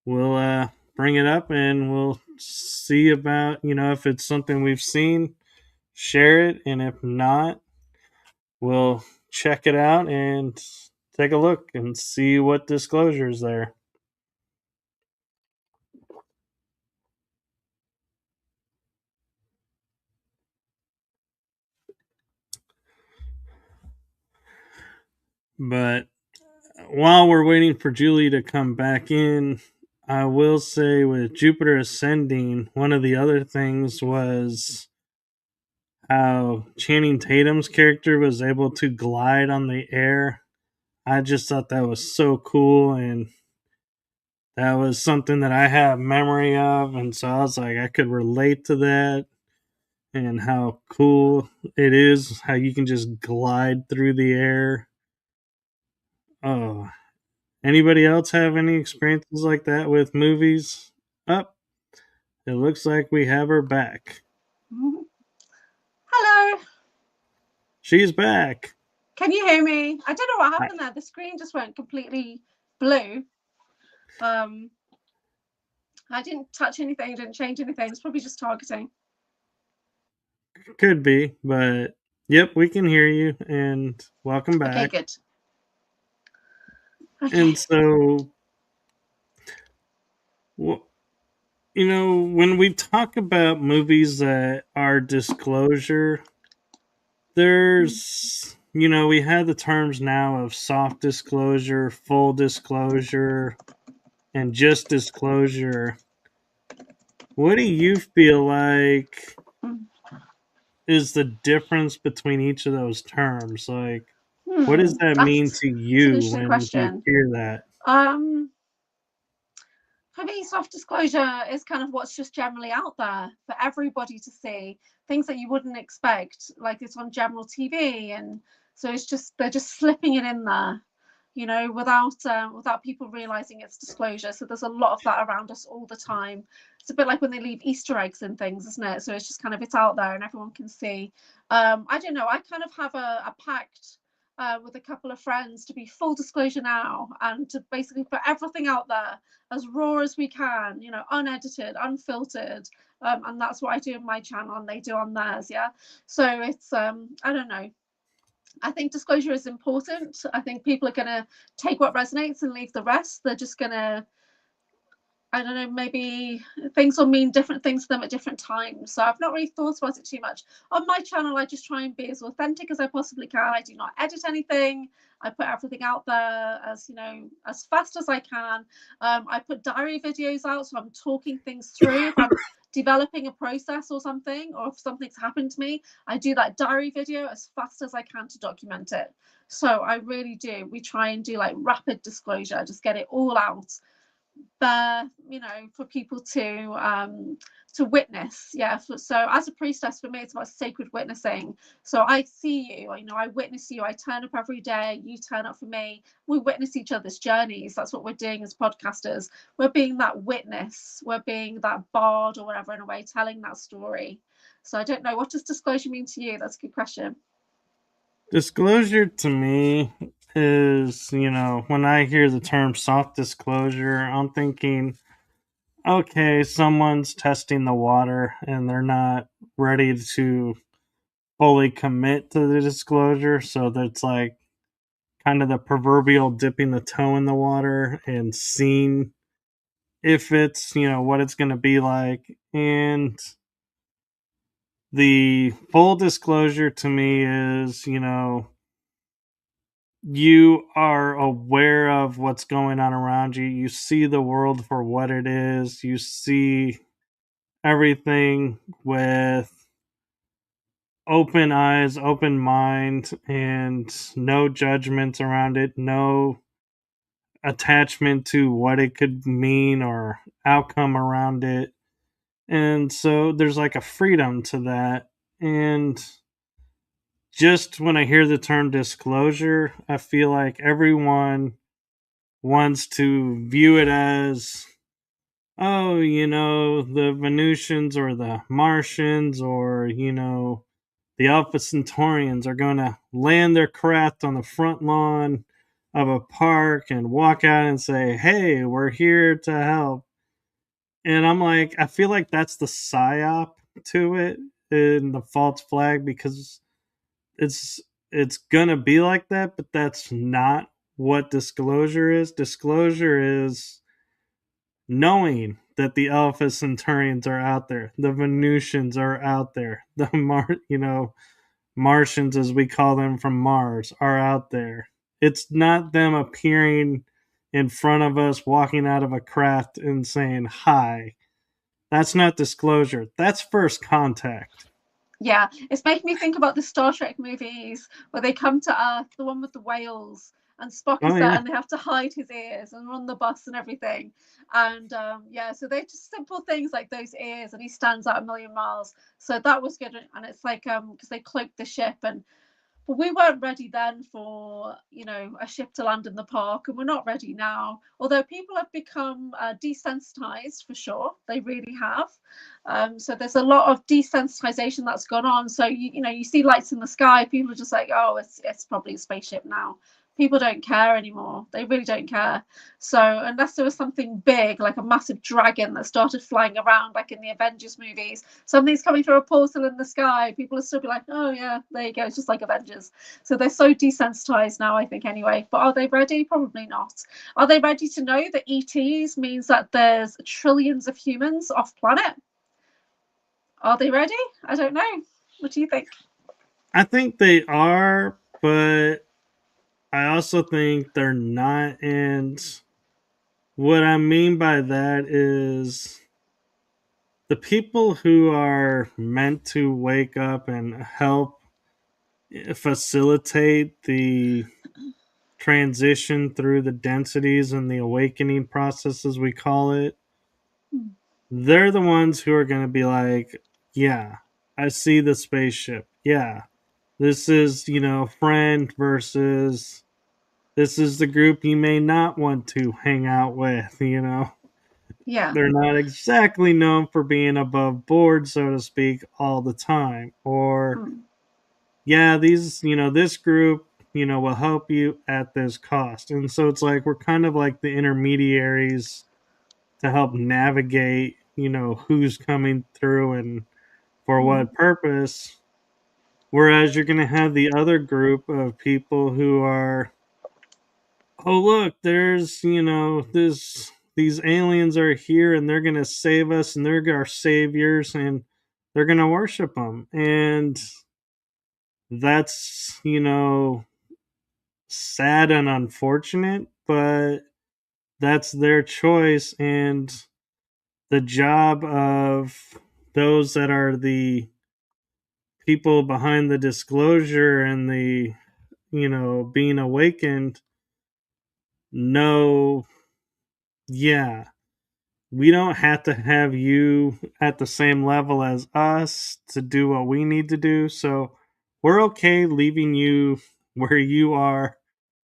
S1: we'll bring it up and we'll see about, if it's something we've seen, share it, and if not, we'll check it out and take a look and see what disclosure is there. But while we're waiting for Julie to come back in, I will say with Jupiter ascending, one of the other things was how Channing Tatum's character was able to glide on the air. I just thought that was so cool, and that was something that I have memory of, and so I was like, I could relate to that and how cool it is how you can just glide through the air. Oh, anybody else have any experiences like that with movies? Up, it looks like we have her back.
S2: Hello.
S1: She's back.
S2: Can you hear me? I don't know what happened there. The screen just went completely blue. I didn't touch anything, didn't change anything. It's probably just targeting.
S1: Could be, but yep, we can hear you, and welcome back.
S2: Okay, good. Okay.
S1: And so, when we talk about movies that are disclosure, there's, we have the terms now of soft disclosure, full disclosure, and just disclosure. What do you feel like is the difference between each of those terms? Like, what does that mean to you when you hear that?
S2: For me, soft disclosure is kind of what's just generally out there for everybody to see. Things that you wouldn't expect, like it's on general TV, and so they're just slipping it in there, without people realizing it's disclosure. So there's a lot of that around us all the time. It's a bit like when they leave Easter eggs and things, isn't it? So it's just kind of, it's out there and everyone can see. I don't know. I kind of have a pact with a couple of friends to be full disclosure now, and to basically put everything out there as raw as we can, unedited, unfiltered. And that's what I do in my channel and they do on theirs. Yeah. So it's, I don't know. I think disclosure is important. I think people are going to take what resonates and leave the rest. They're just going to, I don't know, maybe things will mean different things to them at different times. So I've not really thought about it too much. On my channel, I just try and be as authentic as I possibly can. I do not edit anything. I put everything out there as fast as I can. I put diary videos out, so I'm talking things through. If I'm developing a process or something, or if something's happened to me, I do that diary video as fast as I can to document it. So I really do. We try and do like rapid disclosure, just get it all out there, for people to witness. Yeah. So as a priestess, for me, it's about sacred witnessing. So I see you, I witness you. I turn up every day. You turn up for me. We witness each other's journeys. That's what we're doing as podcasters. We're being that witness. We're being that bard or whatever, in a way, telling that story. So I don't know. What does disclosure mean to you? That's a good question.
S1: Disclosure to me is, when I hear the term soft disclosure, I'm thinking, okay, someone's testing the water and they're not ready to fully commit to the disclosure. So that's like kind of the proverbial dipping the toe in the water and seeing if it's, what it's going to be like. And the full disclosure to me is, you are aware of what's going on around you. You see the world for what it is. You see everything with open eyes, open mind, and no judgments around it, no attachment to what it could mean or outcome around it. And so there's like a freedom to that. And just when I hear the term disclosure, I feel like everyone wants to view it as, oh, the Venusians or the Martians or, the Alpha Centaurians are going to land their craft on the front lawn of a park and walk out and say, hey, we're here to help. And I'm like, I feel like that's the psyop to it in the false flag, because it's gonna be like that, but that's not what disclosure is. Disclosure is knowing that the Alpha Centaurians are out there, the Venusians are out there, the Martians, as we call them from Mars, are out there. It's not them appearing in front of us, walking out of a craft and saying hi. That's not disclosure. That's first contact.
S2: Yeah, it's making me think about the Star Trek movies where they come to Earth, the one with the whales, and Spock is there,
S1: Yeah.
S2: and they have to hide his ears and run the bus and everything. And yeah, so they're just simple things like those ears, and he stands out a million miles. So that was good, and it's like because they cloaked the ship, and but we weren't ready then for a ship to land in the park, and we're not ready now. Although people have become desensitized for sure, they really have. So there's a lot of desensitization that's gone on. So you see lights in the sky, people are just like, oh, it's probably a spaceship now. People don't care anymore. They really don't care. So unless there was something big, like a massive dragon that started flying around, like in the Avengers movies, something's coming through a portal in the sky, people will still be like, oh yeah, there you go, it's just like Avengers. So they're so desensitized now, I think, anyway. But are they ready? Probably not. Are they ready to know that ETs means that there's trillions of humans off planet? Are they ready? I don't know. What do you think?
S1: I think they are, but I also think they're not. And what I mean by that is the people who are meant to wake up and help facilitate the transition through the densities and the awakening process, as we call it, they're the ones who are going to be like, yeah, I see the spaceship. Yeah, this is, friend versus this is the group you may not want to hang out with,
S2: Yeah.
S1: They're not exactly known for being above board, so to speak, all the time. Or, yeah, this group, will help you at this cost. And so it's like we're kind of like the intermediaries to help navigate, who's coming through and for what purpose. Whereas you're going to have the other group of people who are, oh, look, there's, these aliens are here and they're going to save us and they're our saviors and they're going to worship them. And that's, sad and unfortunate, but that's their choice. And the job of those that are the people behind the disclosure and the, being awakened, no, yeah, we don't have to have you at the same level as us to do what we need to do. So we're okay leaving you where you are,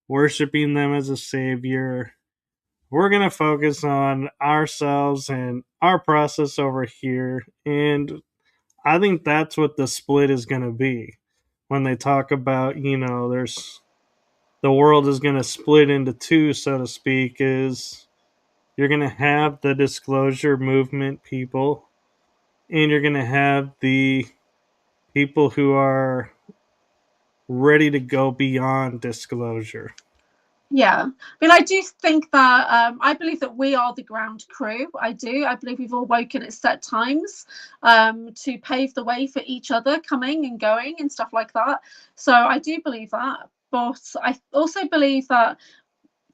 S1: worshiping them as a savior. We're going to focus on ourselves and our process over here. And I think that's what the split is going to be when they talk about, there's the world is going to split into two, so to speak, is you're going to have the disclosure movement people and you're going to have the people who are ready to go beyond disclosure.
S2: Yeah, I mean, I do think that I believe that we are the ground crew. I do. I believe we've all woken at set times to pave the way for each other coming and going and stuff like that. So I do believe that. But I also believe that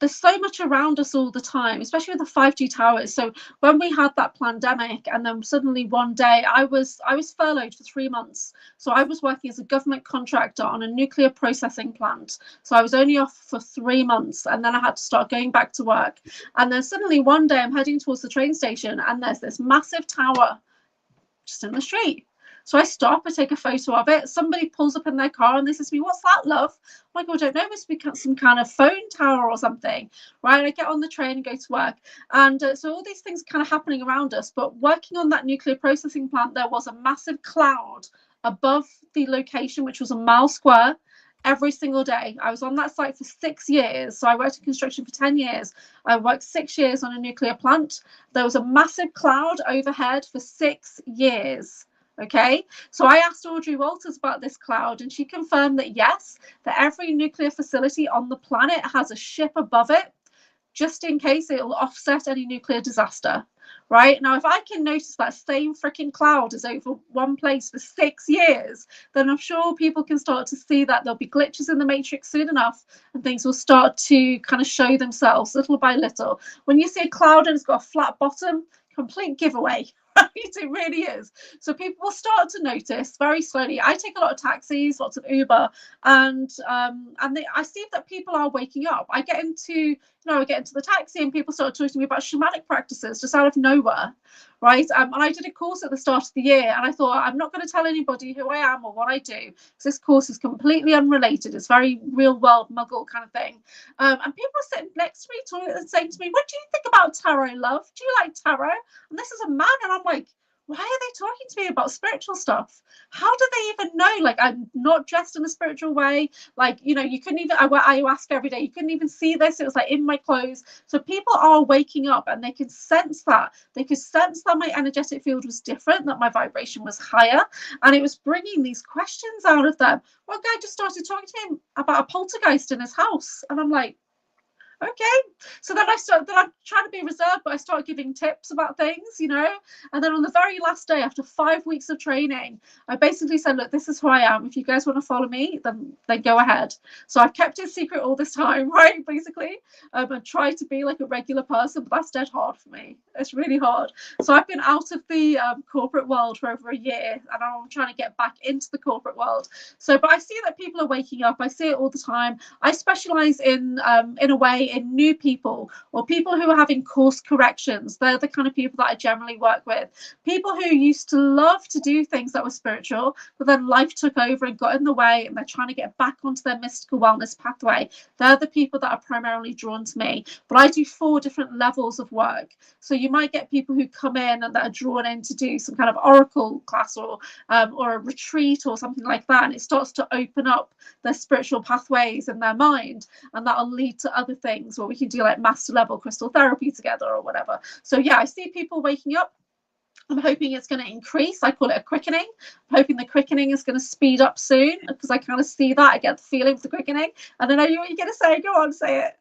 S2: there's so much around us all the time, especially with the 5G towers. So when we had that pandemic, and then suddenly one day I was furloughed for 3 months. So I was working as a government contractor on a nuclear processing plant. So I was only off for 3 months, and then I had to start going back to work. And then suddenly one day I'm heading towards the train station, and there's this massive tower just in the street. So I stop, I take a photo of it. Somebody pulls up in their car and they say to me, "What's that, love?" I'm like, "I don't know, it must be some kind of phone tower or something." Right? I get on the train and go to work. And so all these things kind of happening around us. But working on that nuclear processing plant, there was a massive cloud above the location, which was a mile square, every single day. I was on that site for 6 years. So I worked in construction for 10 years. I worked 6 years on a nuclear plant. There was a massive cloud overhead for 6 years. Okay, so I asked Audrey Walters about this cloud, and she confirmed that yes, that every nuclear facility on the planet has a ship above it, just in case it'll offset any nuclear disaster. Right now, if I can notice that same freaking cloud is over one place for 6 years, then I'm sure people can start to see that there'll be glitches in the matrix soon enough, and things will start to kind of show themselves little by little. When you see a cloud and it's got a flat bottom, complete giveaway. Right? It really is. So people will start to notice very slowly. I take a lot of taxis, lots of Uber, and I see that people are waking up. I get into the taxi and people start talking to me about shamanic practices just out of nowhere, right? And I did a course at the start of the year, and I thought, I'm not going to tell anybody who I am or what I do, because this course is completely unrelated. It's very real world muggle kind of thing. And people are sitting next to me talking and saying to me, "What do you think about tarot, love? Do you like tarot?" And this is a man, and I'm like, why are they talking to me about spiritual stuff? How do they even know? Like, I'm not dressed in a spiritual way. Like, you couldn't even, I ask every day, you couldn't even see this. It was like in my clothes. So people are waking up, and they can sense that. They could sense that my energetic field was different, that my vibration was higher, and it was bringing these questions out of them. One guy just started talking to him about a poltergeist in his house, and I'm like, okay. So then I'm trying to be reserved, but I start giving tips about things, and then on the very last day, after 5 weeks of training, I basically said, "Look, this is who I am. If you guys want to follow me, then go ahead." So I've kept it secret all this time, right? Basically, and try to be like a regular person, but that's dead hard for me. It's really hard. So I've been out of the corporate world for over a year, and I'm trying to get back into the corporate world. So, but I see that people are waking up. I see it all the time. I specialize in a way, in new people, or people who are having course corrections. They're the kind of people that I generally work with. People who used to love to do things that were spiritual, but then life took over and got in the way, and they're trying to get back onto their mystical wellness pathway. They're the people that are primarily drawn to me. But I do 4 different levels of work. So you might get people who come in and that are drawn in to do some kind of oracle class, or a retreat or something like that, and it starts to open up their spiritual pathways in their mind, and that'll lead to other things, or we can do like master level crystal therapy together or whatever. So yeah, I see people waking up. I'm hoping it's going to increase. I call it a quickening. I'm hoping the quickening is going to speed up soon, because I kind of see that. I get the feeling of the quickening. I don't know what you're going to say. Go on, say it.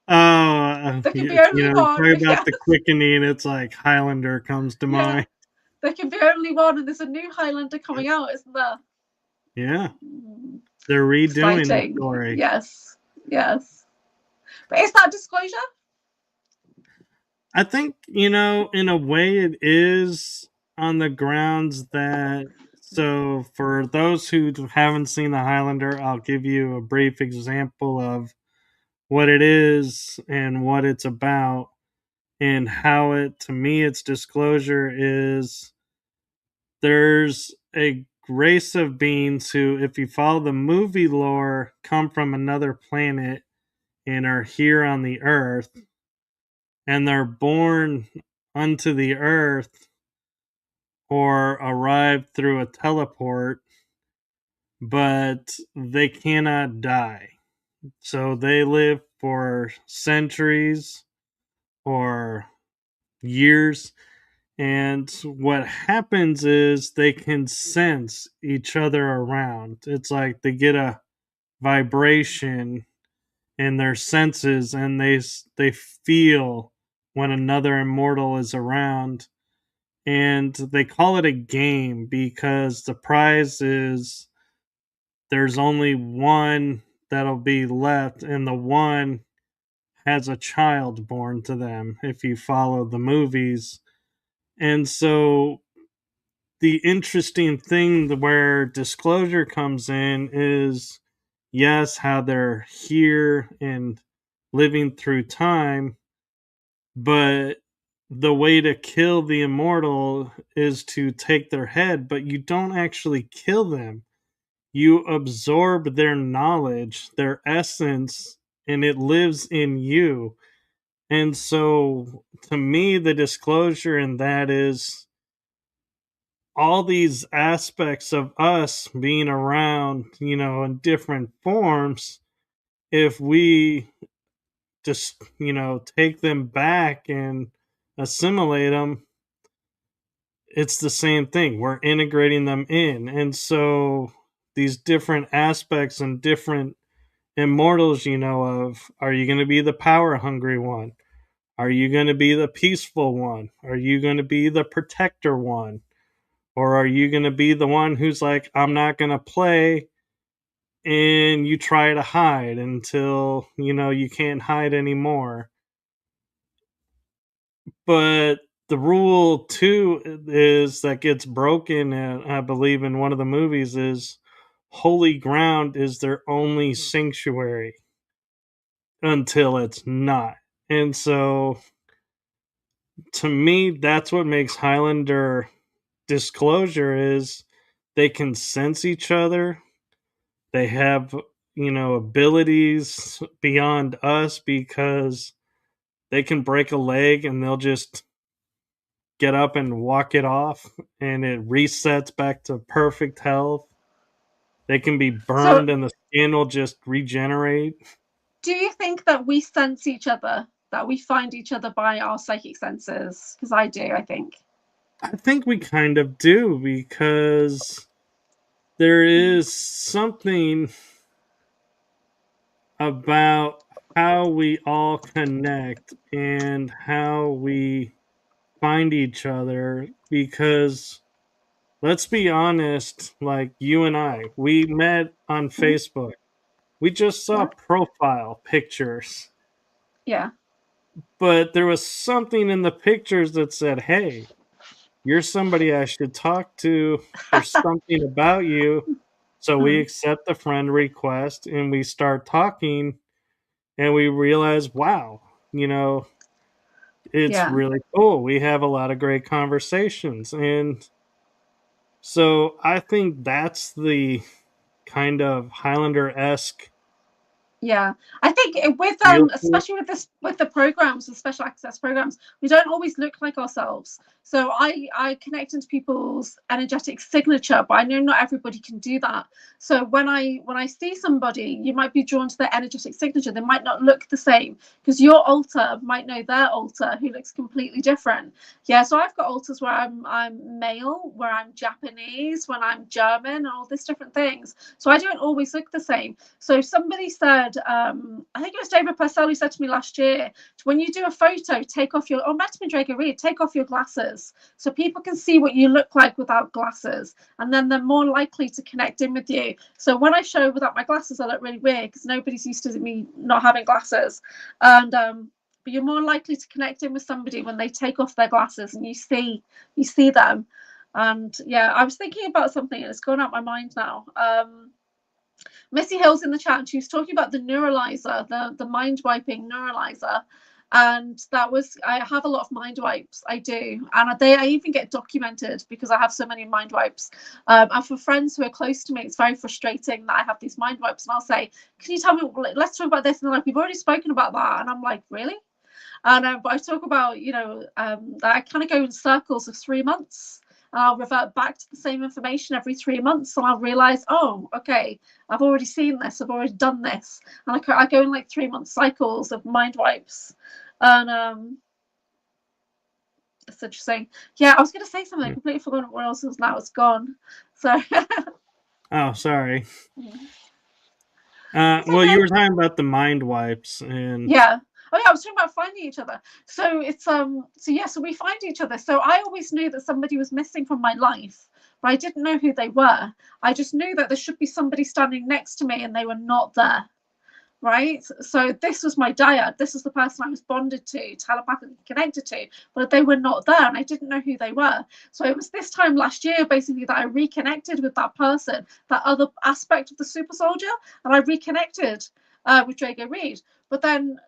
S2: There can be only one.
S1: Talk about the quickening. It's like Highlander comes to mind.
S2: There can be only one, and there's a new Highlander coming out, isn't there?
S1: Yeah. They're redoing the story.
S2: Yes. But is that disclosure?
S1: I think, in a way it is, on the grounds that, so for those who haven't seen the Highlander, I'll give you a brief example of what it is and what it's about, and how to me, its disclosure is, there's a race of beings who, if you follow the movie lore, come from another planet and are here on the earth, and they're born unto the earth or arrive through a teleport, but they cannot die. So they live for centuries or years, and what happens is they can sense each other around. It's like they get a vibration in their senses, and they feel when another immortal is around. And they call it a game because the prize is, there's only one that'll be left, and the one has a child born to them, if you follow the movies. And so the interesting thing where disclosure comes in is, yes, how they're here and living through time, but the way to kill the immortal is to take their head, but you don't actually kill them. You absorb their knowledge, their essence, and it lives in you. And so, to me, the disclosure in that is all these aspects of us being around, in different forms. If we just, take them back and assimilate them, it's the same thing. We're integrating them in. And so, these different aspects and different immortals, are you going to be the power hungry one? Are you going to be the peaceful one? Are you going to be the protector one? Or are you going to be the one who's like, I'm not going to play, and you try to hide until, you can't hide anymore? But the rule, too, is that gets broken, I believe, in one of the movies is holy ground is their only sanctuary until it's not. And so, to me, that's what makes Highlander disclosure is they can sense each other. They have, abilities beyond us because they can break a leg and they'll just get up and walk it off and it resets back to perfect health. They can be
S2: So,
S1: burned and the skin will just regenerate.
S2: do you think that we sense each other, that we find each other by our psychic senses? Because I do, I think.
S1: I think we kind of do, because there is something about how we all connect and how we find each other. Because let's be honest, like you and I, we met on Facebook. We just saw
S2: Yeah.
S1: profile pictures,
S2: Yeah.
S1: but there was something in the pictures that said, hey, you're somebody I should talk to. There's something about you. So we accept the friend request and we start talking, and we realize, wow, it's
S2: Yeah.
S1: really cool. We have a lot of great conversations. And so I think that's the kind of Highlander-esque
S2: Yeah, I think with
S1: feel to it.
S2: especially with this with the programs, the special access programs, we don't always look like ourselves. So I connect into people's energetic signature, but I know not everybody can do that. So when I see somebody, you might be drawn to their energetic signature. They might not look the same because your altar might know their altar who looks completely different. Yeah, so I've got altars where I'm male, where I'm Japanese, when I'm German, and all these different things. So I don't always look the same. So somebody said, I think it was David Purcell who said to me last year, when you do a photo, take off your, or Matt Drager Reed, take off your glasses so people can see what you look like without glasses, and then they're more likely to connect in with you. So when I show without my glasses, I look really weird because nobody's used to me not having glasses, and but you're more likely to connect in with somebody when they take off their glasses and you see them. And yeah, I was thinking about something and it's gone out my mind now. Missy Hill's in the chat and she was talking about the neuralizer, the mind wiping neuralizer. And that was, I have a lot of mind wipes. I do. And I even get documented because I have so many mind wipes. And for friends who are close to me, it's very frustrating that I have these mind wipes. And I'll say, can you tell me, let's talk about this. And they're like, we've already spoken about that. And I'm like, really? And but I talk about, I kind of go in circles of 3 months. And I'll revert back to the same information every 3 months, and I'll realize, oh, okay, I've already seen this, I've already done this, and I go in like 3 month cycles of mind wipes, and it's interesting. Yeah, I was going to say something, I completely forgot what else was. Now it's gone. So.
S1: Oh, sorry.
S2: It's
S1: Well, you
S2: okay.
S1: were talking about the mind wipes, and
S2: Yeah. Oh yeah, I was talking about finding each other. So it's so we find each other. So I always knew that somebody was missing from my life, but I didn't know who they were. I just knew that there should be somebody standing next to me and they were not there. right? So this was my dyad. This is the person I was bonded to, telepathically connected to, but they were not there and I didn't know who they were. So it was this time last year, basically, that I reconnected with that person, that other aspect of the super soldier, and I reconnected with Drago Reed. But then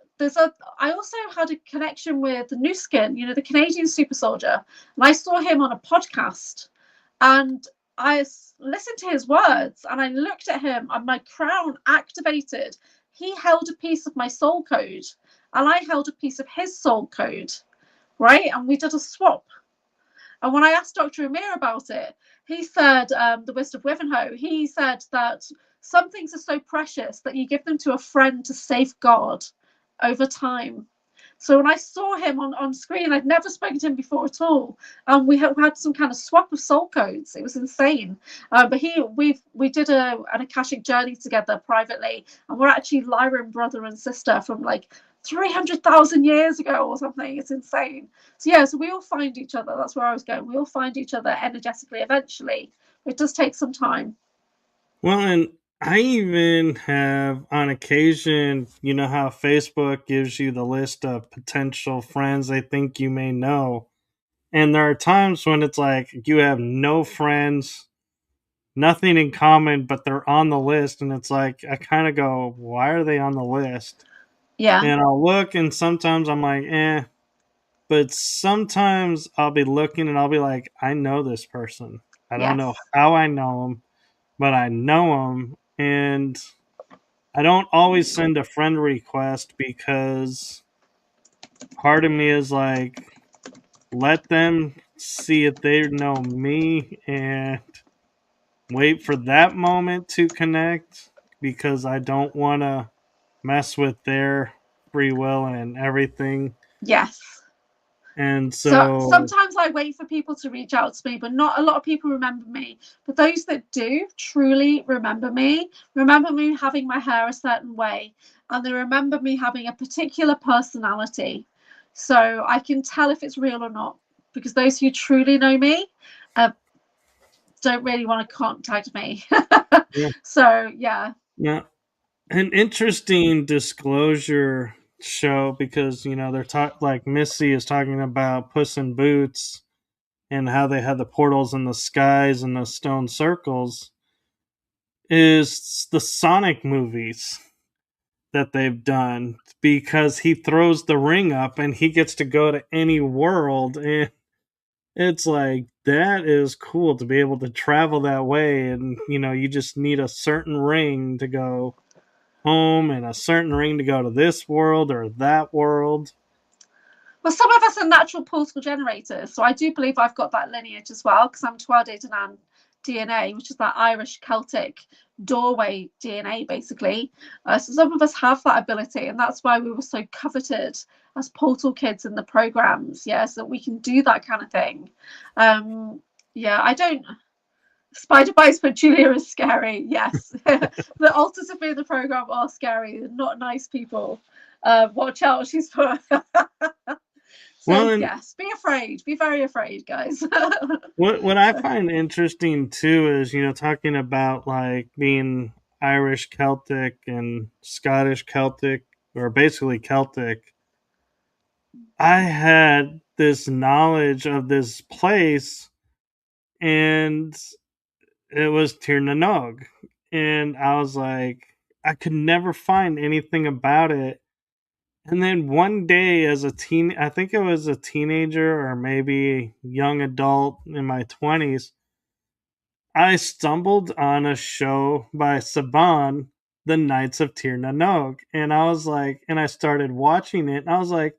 S2: I also had a connection with the new skin, the Canadian super soldier, and I saw him on a podcast, and I listened to his words and I looked at him and my crown activated. He held a piece of my soul code and I held a piece of his soul code, right? And we did a swap. And when I asked Dr. Amir about it, he said, the Wisdom of Wivenhoe, he said that some things are so precious that you give them to a friend to safeguard over time. So when I saw him on screen, I'd never spoken to him before at all. We had some kind of swap of soul codes. It was insane. But we did an Akashic journey together privately, and we're actually Lyran brother and sister from like 300,000 years ago or something. It's insane. So we all find each other. That's where I was going. We all find each other energetically eventually. It does take some time.
S1: Well, and I even have on occasion, you know how Facebook gives you the list of potential friends they think you may know. And there are times when it's like you have no friends, nothing in common, but they're on the list. And it's like, I kind of go, why are they on the list?
S2: Yeah.
S1: And I'll look, and sometimes I'm like, eh. But sometimes I'll be looking and I'll be like, I know this person. I don't
S2: Yes.
S1: know how I know them, but I know them. And I don't always send a friend request because part of me is like, let them see if they know me and wait for that moment to connect because I don't want to mess with their free will and everything.
S2: Yes.
S1: And
S2: So
S1: so,
S2: sometimes I wait for people to reach out to me, but not a lot of people remember me. But those that do truly remember me having my hair a certain way, and they remember me having a particular personality. So I can tell if it's real or not, because those who truly know me don't really want to contact me.
S1: yeah,
S2: So yeah.
S1: yeah, an interesting disclosure show because they're like Missy is talking about Puss in Boots and how they had the portals in the skies and the stone circles is the Sonic movies that they've done because he throws the ring up and he gets to go to any world, and it's like that is cool to be able to travel that way. And you just need a certain ring to go home and a certain ring to go to this world or that world.
S2: Well, some of us are natural portal generators, so I do believe I've got that lineage as well because I'm Tuatha De Danann DNA, which is that Irish Celtic doorway DNA, basically. So some of us have that ability, and that's why we were so coveted as portal kids in the programs. Yeah, so we can do that kind of thing. Yeah, I don't. Spider bites, but Julia is scary. Yes, the alters of in the program are scary. They're not nice people. Watch out, she's put. So
S1: Well, and
S2: yes, be afraid. Be very afraid, guys.
S1: what I find interesting too is talking about like being Irish Celtic and Scottish Celtic, or basically Celtic. I had this knowledge of this place, and it was Tir na Nog, and I was like, I could never find anything about it. And then one day, as I think it was a teenager or maybe young adult in my 20s, I stumbled on a show by Saban, The Knights of Tir na Nog, and I was like, and I started watching it, and I was like,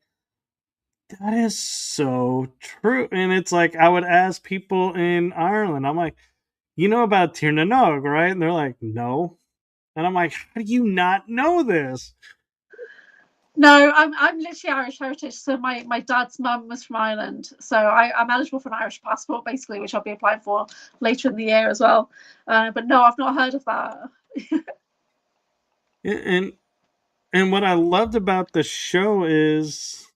S1: that is so true. And it's like I would ask people in Ireland, I'm like, you know about Tir na Nog, right? And they're like, no. And I'm like, how do you not know this?
S2: No, I'm literally Irish heritage. So my dad's mum was from Ireland, so I'm eligible for an Irish passport, basically, which I'll be applying for later in the year as well. But no, I've not heard of that.
S1: And and what I loved about the show is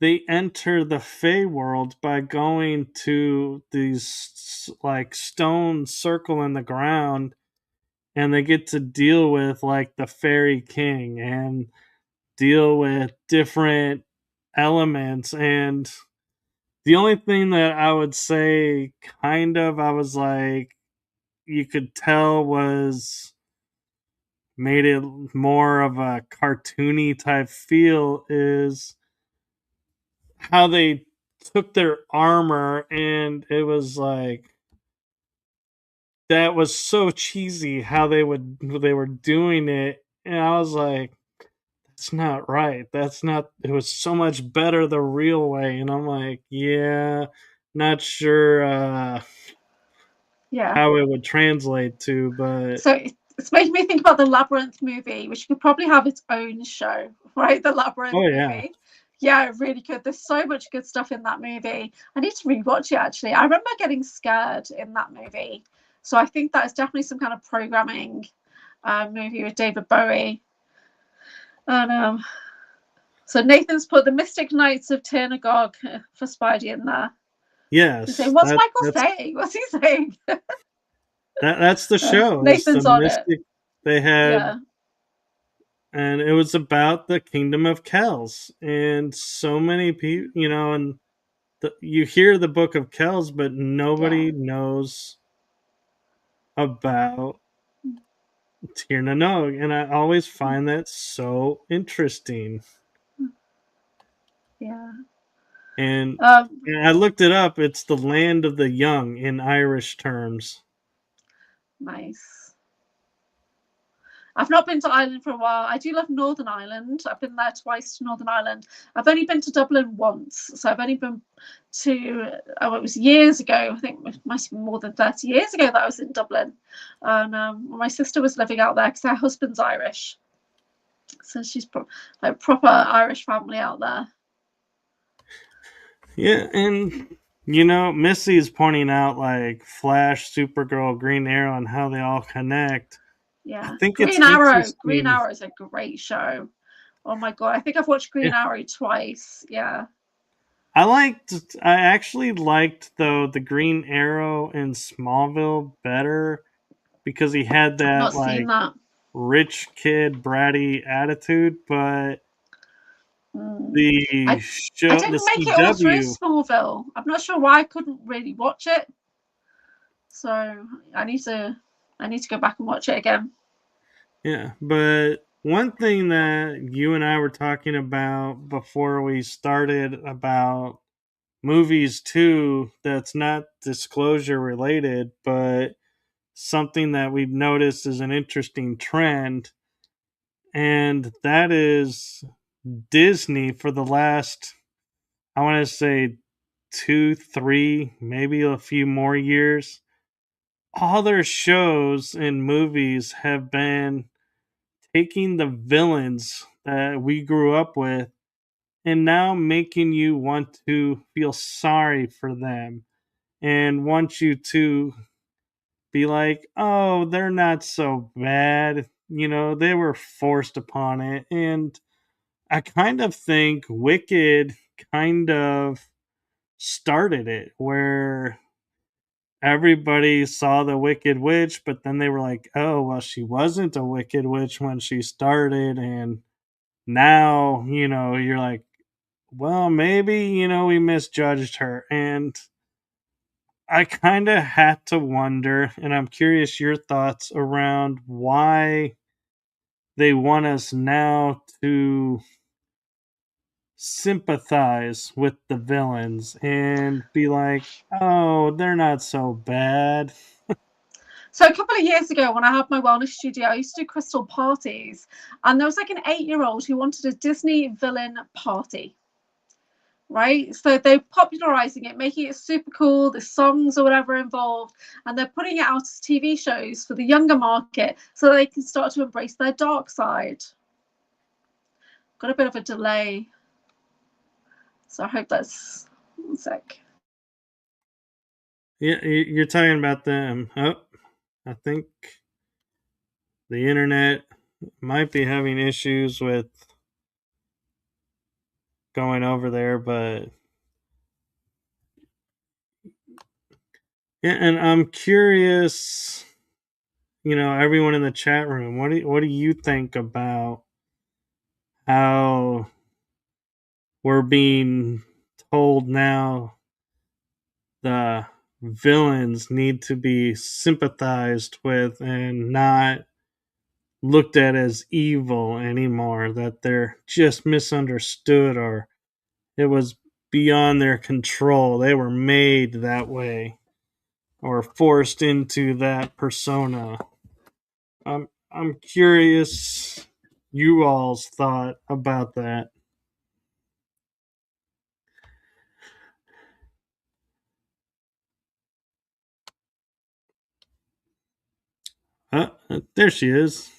S1: they enter the Fey world by going to these like stone circle in the ground, and they get to deal with like the fairy king and deal with different elements. And the only thing that I would say kind of I was like you could tell was made it more of a cartoony type feel is how they took their armor, and it was like that was so cheesy how they were doing it, and I was like that's not right. That's not it was so much better the real way, and I'm like, yeah, not sure
S2: Yeah.
S1: how it would translate to, but
S2: So it's making me think about the Labyrinth movie, which could probably have its own show, right? The Labyrinth
S1: oh yeah.
S2: movie. Yeah, really good. There's so much good stuff in that movie. I need to rewatch it actually. I remember getting scared in that movie. So I think that is definitely some kind of programming movie with David Bowie. And so Nathan's put the Mystic Knights of Ternagog for Spidey in there. He's saying,
S1: Yes,
S2: what's Michael saying? What's he saying?
S1: that's the show. It's the
S2: Nathan's on it.
S1: Mystic they had,
S2: Yeah.
S1: and it was about the kingdom of Kells, and so many people, and you hear the book of Kells, but nobody knows about Tir na Nog, and I always find that so interesting.
S2: Yeah.
S1: And I looked it up. It's the land of the young in Irish terms.
S2: Nice. I've not been to Ireland for a while. I do love Northern Ireland. I've been there twice to Northern Ireland. I've only been to Dublin once. So I've only been to, it was years ago. I think it must have been more than 30 years ago that I was in Dublin. And my sister was living out there because her husband's Irish. So she's like proper Irish family out there.
S1: Yeah, and Missy is pointing out like Flash, Supergirl, Green Arrow, and how they all connect.
S2: Yeah,
S1: I think it's
S2: Green Arrow. Green
S1: interesting.
S2: Arrow is a great show. Oh my god, I think I've watched Green Arrow twice. Yeah.
S1: I actually liked though the Green Arrow in Smallville better because he had
S2: I've
S1: that
S2: not seen
S1: like
S2: that.
S1: rich kid bratty attitude, but
S2: I
S1: the
S2: didn't make it all through
S1: CW.
S2: Smallville. I'm not sure why I couldn't really watch it. So I need to go back and watch it again.
S1: Yeah, but one thing that you and I were talking about before we started about movies too, that's not disclosure related, but something that we've noticed is an interesting trend, and that is Disney for the last, I want to say, 2, 3, maybe a few more years. All their shows and movies have been taking the villains that we grew up with and now making you want to feel sorry for them and want you to be like, oh, they're not so bad. They were forced upon it. And I kind of think Wicked kind of started it where everybody saw the Wicked Witch, but then they were like, oh, well, she wasn't a Wicked Witch when she started. And now, you're like, well, maybe, we misjudged her. And I kind of had to wonder, and I'm curious your thoughts around why they want us now to sympathize with the villains and be like, oh, they're not so bad.
S2: So a couple of years ago, when I had my wellness studio, I used to do crystal parties, and there was like an 8-year-old who wanted a Disney villain party. Right, so they're popularizing it, making it super cool. There's songs or whatever involved, and they're putting it out as TV shows for the younger market so they can start to embrace their dark side. Got a bit of a delay, so I hope that's 1 sec.
S1: Yeah, you're talking about them. Oh, I think the internet might be having issues with going over there, but yeah, and I'm curious. everyone in the chat room, what do you think about how we're being told now the villains need to be sympathized with and not looked at as evil anymore, that they're just misunderstood or it was beyond their control. They were made that way or forced into that persona. I'm curious you all's thought about that. There she is.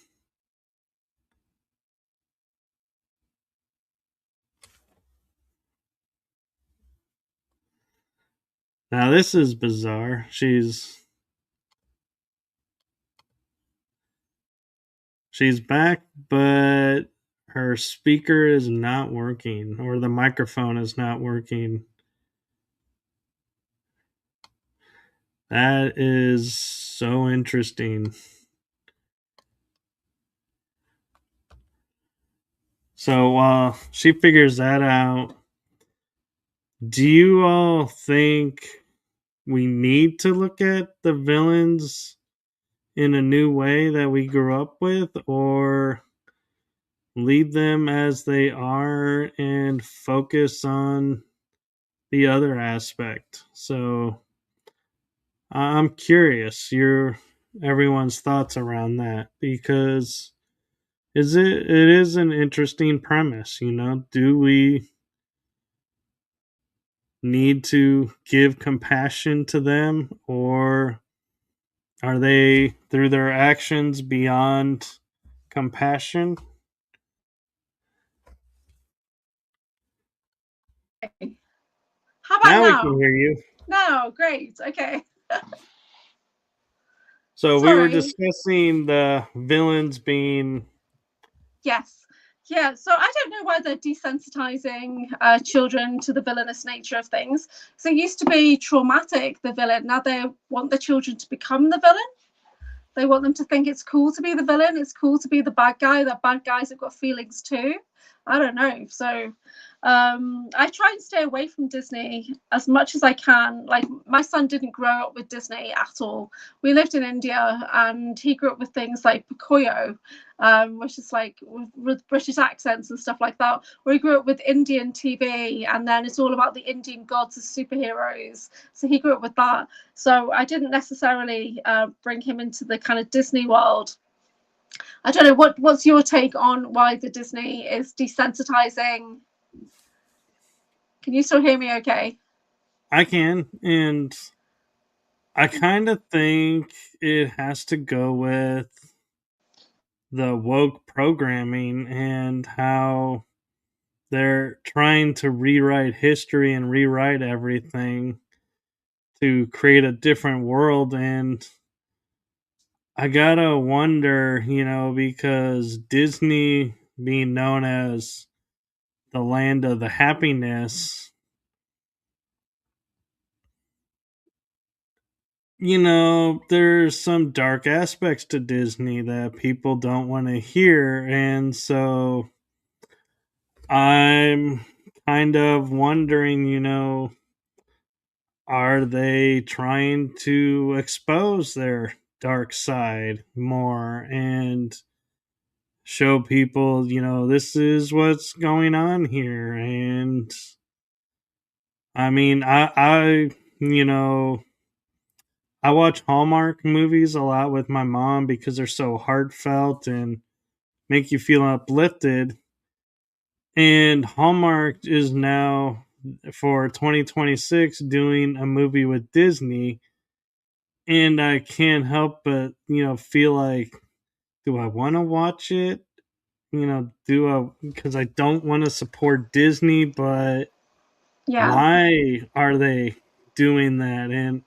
S1: Now this is bizarre. She's back, but her speaker is not working, or the microphone is not working. That is so interesting. So while she figures that out, do you all think we need to look at the villains in a new way that we grew up with, or leave them as they are and focus on the other aspect? So I'm curious everyone's thoughts around that, because it is an interesting premise. Do we need to give compassion to them, or are they, through their actions, beyond compassion?
S2: How about
S1: Now we
S2: now?
S1: can hear you.
S2: No, great. Okay.
S1: So we were
S2: Sorry.
S1: discussing the villains being.
S2: Yes. Yeah, so I don't know why they're desensitizing children to the villainous nature of things. So it used to be traumatic, the villain. Now they want the children to become the villain. They want them to think it's cool to be the villain. It's cool to be the bad guy. That bad guys have got feelings too. I don't know. So I try and stay away from Disney as much as I can. Like, my son didn't grow up with Disney at all. We lived in India and he grew up with things like Pakoyo, which is like with British accents and stuff like that. Or he grew up with Indian TV, and then it's all about the Indian gods as superheroes. So he grew up with that. So I didn't necessarily bring him into the kind of Disney world. I don't know, what's your take on why the Disney is desensitizing? Can you still hear me okay?
S1: I can, and I kind of think it has to go with the woke programming and how they're trying to rewrite history and rewrite everything to create a different world. And I gotta wonder, because Disney being known as the land of the happiness, there's some dark aspects to Disney that people don't want to hear. And so I'm kind of wondering, are they trying to expose their dark side more and show people, this is what's going on here? And I mean, I watch Hallmark movies a lot with my mom because they're so heartfelt and make you feel uplifted. And Hallmark is now, for 2026, doing a movie with Disney. And I can't help but, feel like, do I want to watch it? Because I don't want to support Disney, but
S2: Yeah.
S1: why are they doing that? And,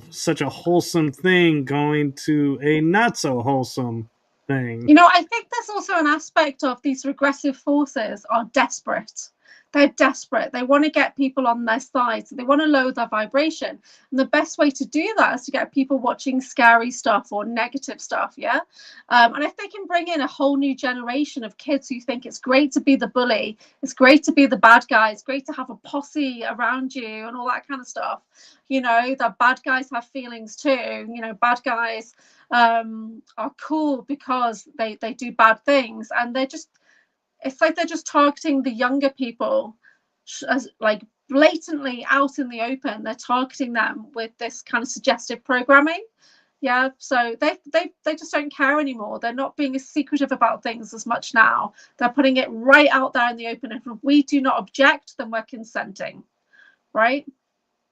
S1: such a wholesome thing going to a not so wholesome thing.
S2: I think there's also an aspect of these regressive forces are desperate. They're desperate. They want to get people on their side. So they want to lower their vibration. And the best way to do that is to get people watching scary stuff or negative stuff. Yeah. And if they can bring in a whole new generation of kids who think it's great to be the bully, it's great to be the bad guy, it's great to have a posse around you and all that kind of stuff. That bad guys have feelings too. Bad guys are cool because they do bad things, and it's like they're just targeting the younger people as like blatantly out in the open. They're targeting them with this kind of suggestive programming. Yeah, so they just don't care anymore. They're not being as secretive about things as much now. They're putting it right out there in the open. If we do not object, then we're consenting, right?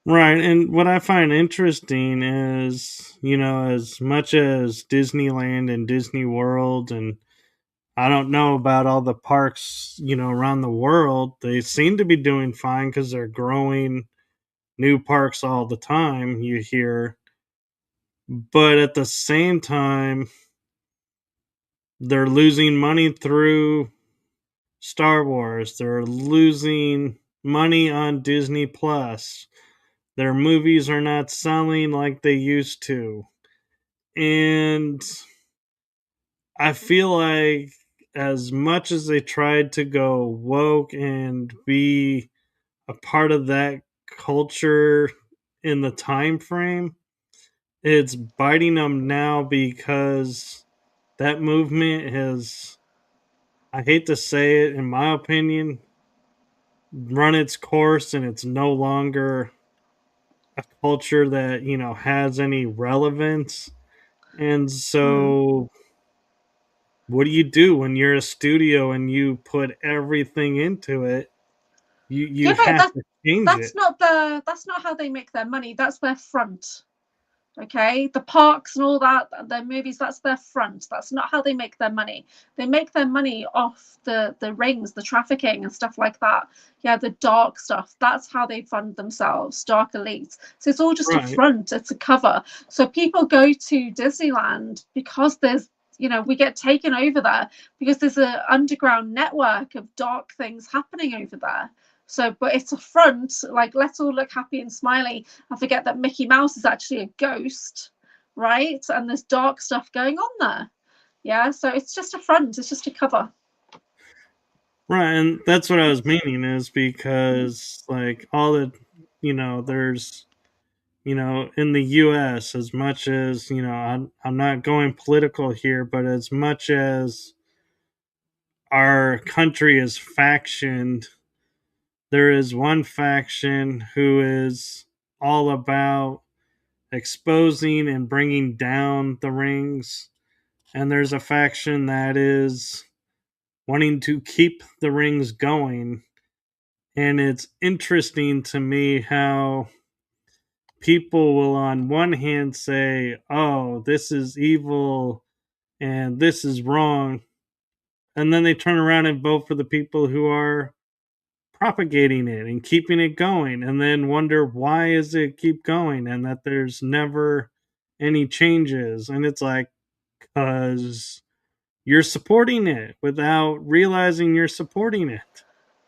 S1: Right, and what I find interesting is, as much as Disneyland and Disney World, and I don't know about all the parks, around the world, they seem to be doing fine because they're growing new parks all the time, you hear. But at the same time, they're losing money through Star Wars. They're losing money on Disney Plus. Their movies are not selling like they used to. And I feel like as much as they tried to go woke and be a part of that culture in the time frame, it's biting them now because that movement has, I hate to say it, in my opinion, run its course, and it's no longer a culture that, has any relevance. And so what do you do when you're a studio and you put everything into it? You
S2: Yeah, but
S1: have to change it.
S2: that's not how they make their money. That's their front. Okay, the parks and all that, their movies, that's their front. That's not how they make their money. They make their money off the rings, the trafficking and stuff like that. Yeah, the dark stuff. That's how they fund themselves, dark elites. So it's all just a
S1: Right.
S2: front, it's a cover. So people go to Disneyland because there's we get taken over there because there's an underground network of dark things happening over there. So, but it's a front, like let's all look happy and smiley and forget that Mickey Mouse is actually a ghost, right? And there's dark stuff going on there. Yeah, so it's just a front, it's just a cover.
S1: Right, and that's what I was meaning is because like all the there's in the US, as much as I'm not going political here, but as much as our country is factioned, there is one faction who is all about exposing and bringing down the rings, and there's a faction that is wanting to keep the rings going. And it's interesting to me how people will on one hand say, oh, this is evil and this is wrong, and then they turn around and vote for the people who are propagating it and keeping it going, and then wonder why is it keep going and that there's never any changes. And it's like, because you're supporting it without realizing you're supporting it.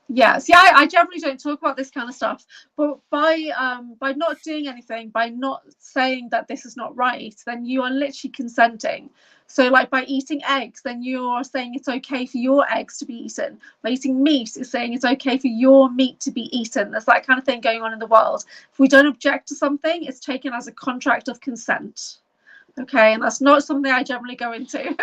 S2: Yes, yeah, I generally don't talk about this kind of stuff, but by not doing anything, by not saying that this is not right, then you are literally consenting. So like by eating eggs, then you're saying it's okay for your eggs to be eaten. By eating meat, it's saying it's okay for your meat to be eaten. There's that kind of thing going on in the world. If we don't object to something, it's taken as a contract of consent. Okay, and that's not something I generally go into,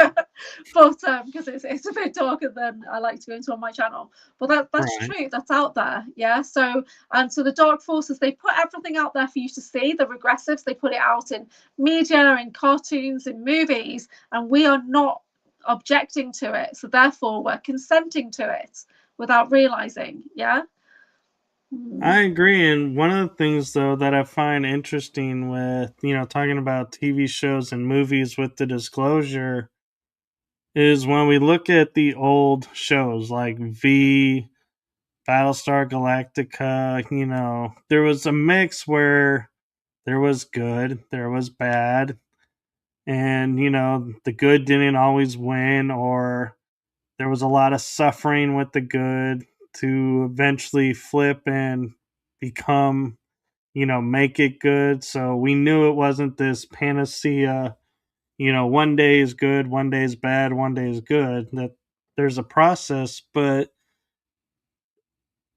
S2: but because it's a bit darker than I like to go into on my channel. But that's
S1: Right.
S2: true. That's out there. Yeah. So the dark forces, they put everything out there for you to see. The regressives, they put it out in media, in cartoons, in movies, and we are not objecting to it. So therefore, we're consenting to it without realizing. Yeah.
S1: I agree. And one of the things, though, that I find interesting with, talking about TV shows and movies with the disclosure is when we look at the old shows like V, Battlestar Galactica, there was a mix where there was good, there was bad, and, the good didn't always win, or there was a lot of suffering with the good. to eventually flip and become, make it good. So we knew it wasn't this panacea, one day is good, one day is bad, one day is good, that there's a process. But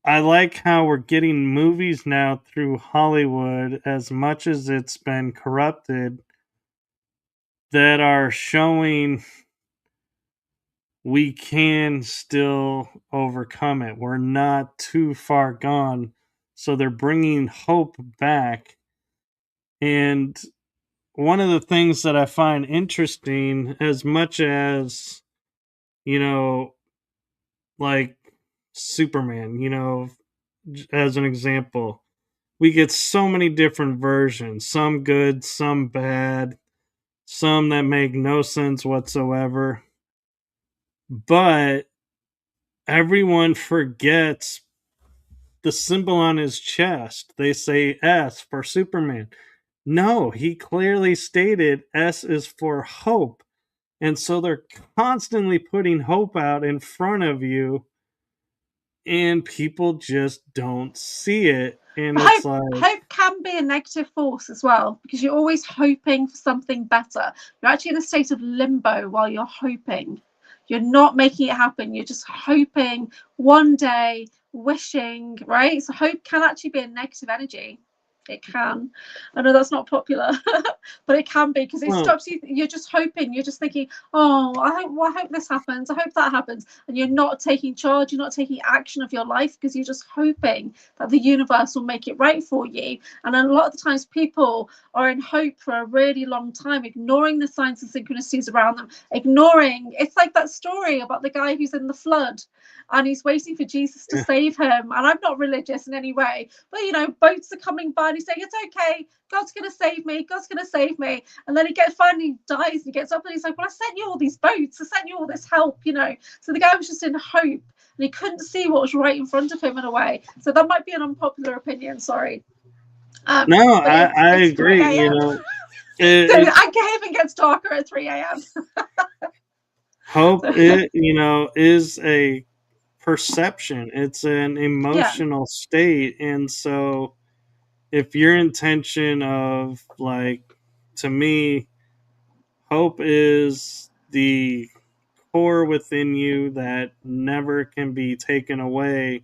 S1: I like how we're getting movies now through Hollywood, as much as it's been corrupted, that are showing we can still overcome it. We're not too far gone. So they're bringing hope back. And one of the things that I find interesting, as much as, like Superman, as an example, we get so many different versions, some good, some bad, some that make no sense whatsoever. But everyone forgets the symbol on his chest. They say S for Superman. No, he clearly stated S is for hope. And so they're constantly putting hope out in front of you, and people just don't see it. And it's like,
S2: hope can be a negative force as well, because you're always hoping for something better. You're actually in a state of limbo while you're hoping. You're not making it happen. You're just hoping one day, wishing, right? So hope can actually be a negative energy. It can. I know that's not popular, but it can be, because it stops you. You're just hoping. You're just thinking, oh, I hope this happens. I hope that happens. And you're not taking charge. You're not taking action of your life, because you're just hoping that the universe will make it right for you. And a lot of the times people are in hope for a really long time, ignoring the signs and synchronicities around them, ignoring. It's like that story about the guy who's in the flood and he's waiting for Jesus to save him. And I'm not religious in any way, but boats are coming by and he's saying, it's okay, God's gonna save me, God's gonna save me. And then he finally dies and he gets up and he's like, well, I sent you all these boats, I sent you all this help, So the guy was just in hope and he couldn't see what was right in front of him in a way. So that might be an unpopular opinion, sorry.
S1: No, I agree.
S2: So AnchorHaven gets darker at 3 a.m.
S1: Hope, is a perception. It's an emotional state. And so if your intention of, like, to me, hope is the core within you that never can be taken away,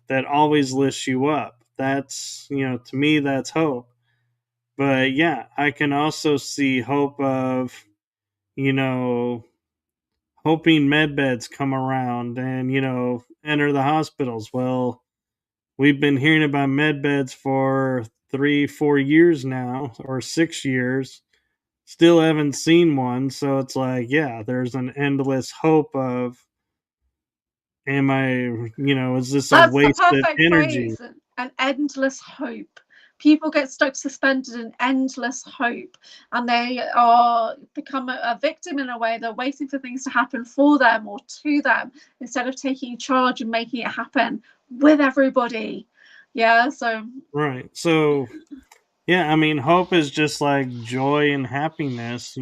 S1: that always lifts you up. That's, to me, that's hope. But yeah, I can also see hope of, hoping med beds come around and, enter the hospitals. Well, we've been hearing about med beds for 3-4 years now, or 6 years. Still haven't seen one. So it's like, yeah, there's an endless hope of, is this a wasted energy?
S2: Phrase, an endless hope. People get stuck suspended in endless hope, and they are become a victim in a way. They're waiting for things to happen for them or to them, instead of taking charge and making it happen with everybody. Yeah, so
S1: right. So yeah, I mean, hope is just like joy and happiness,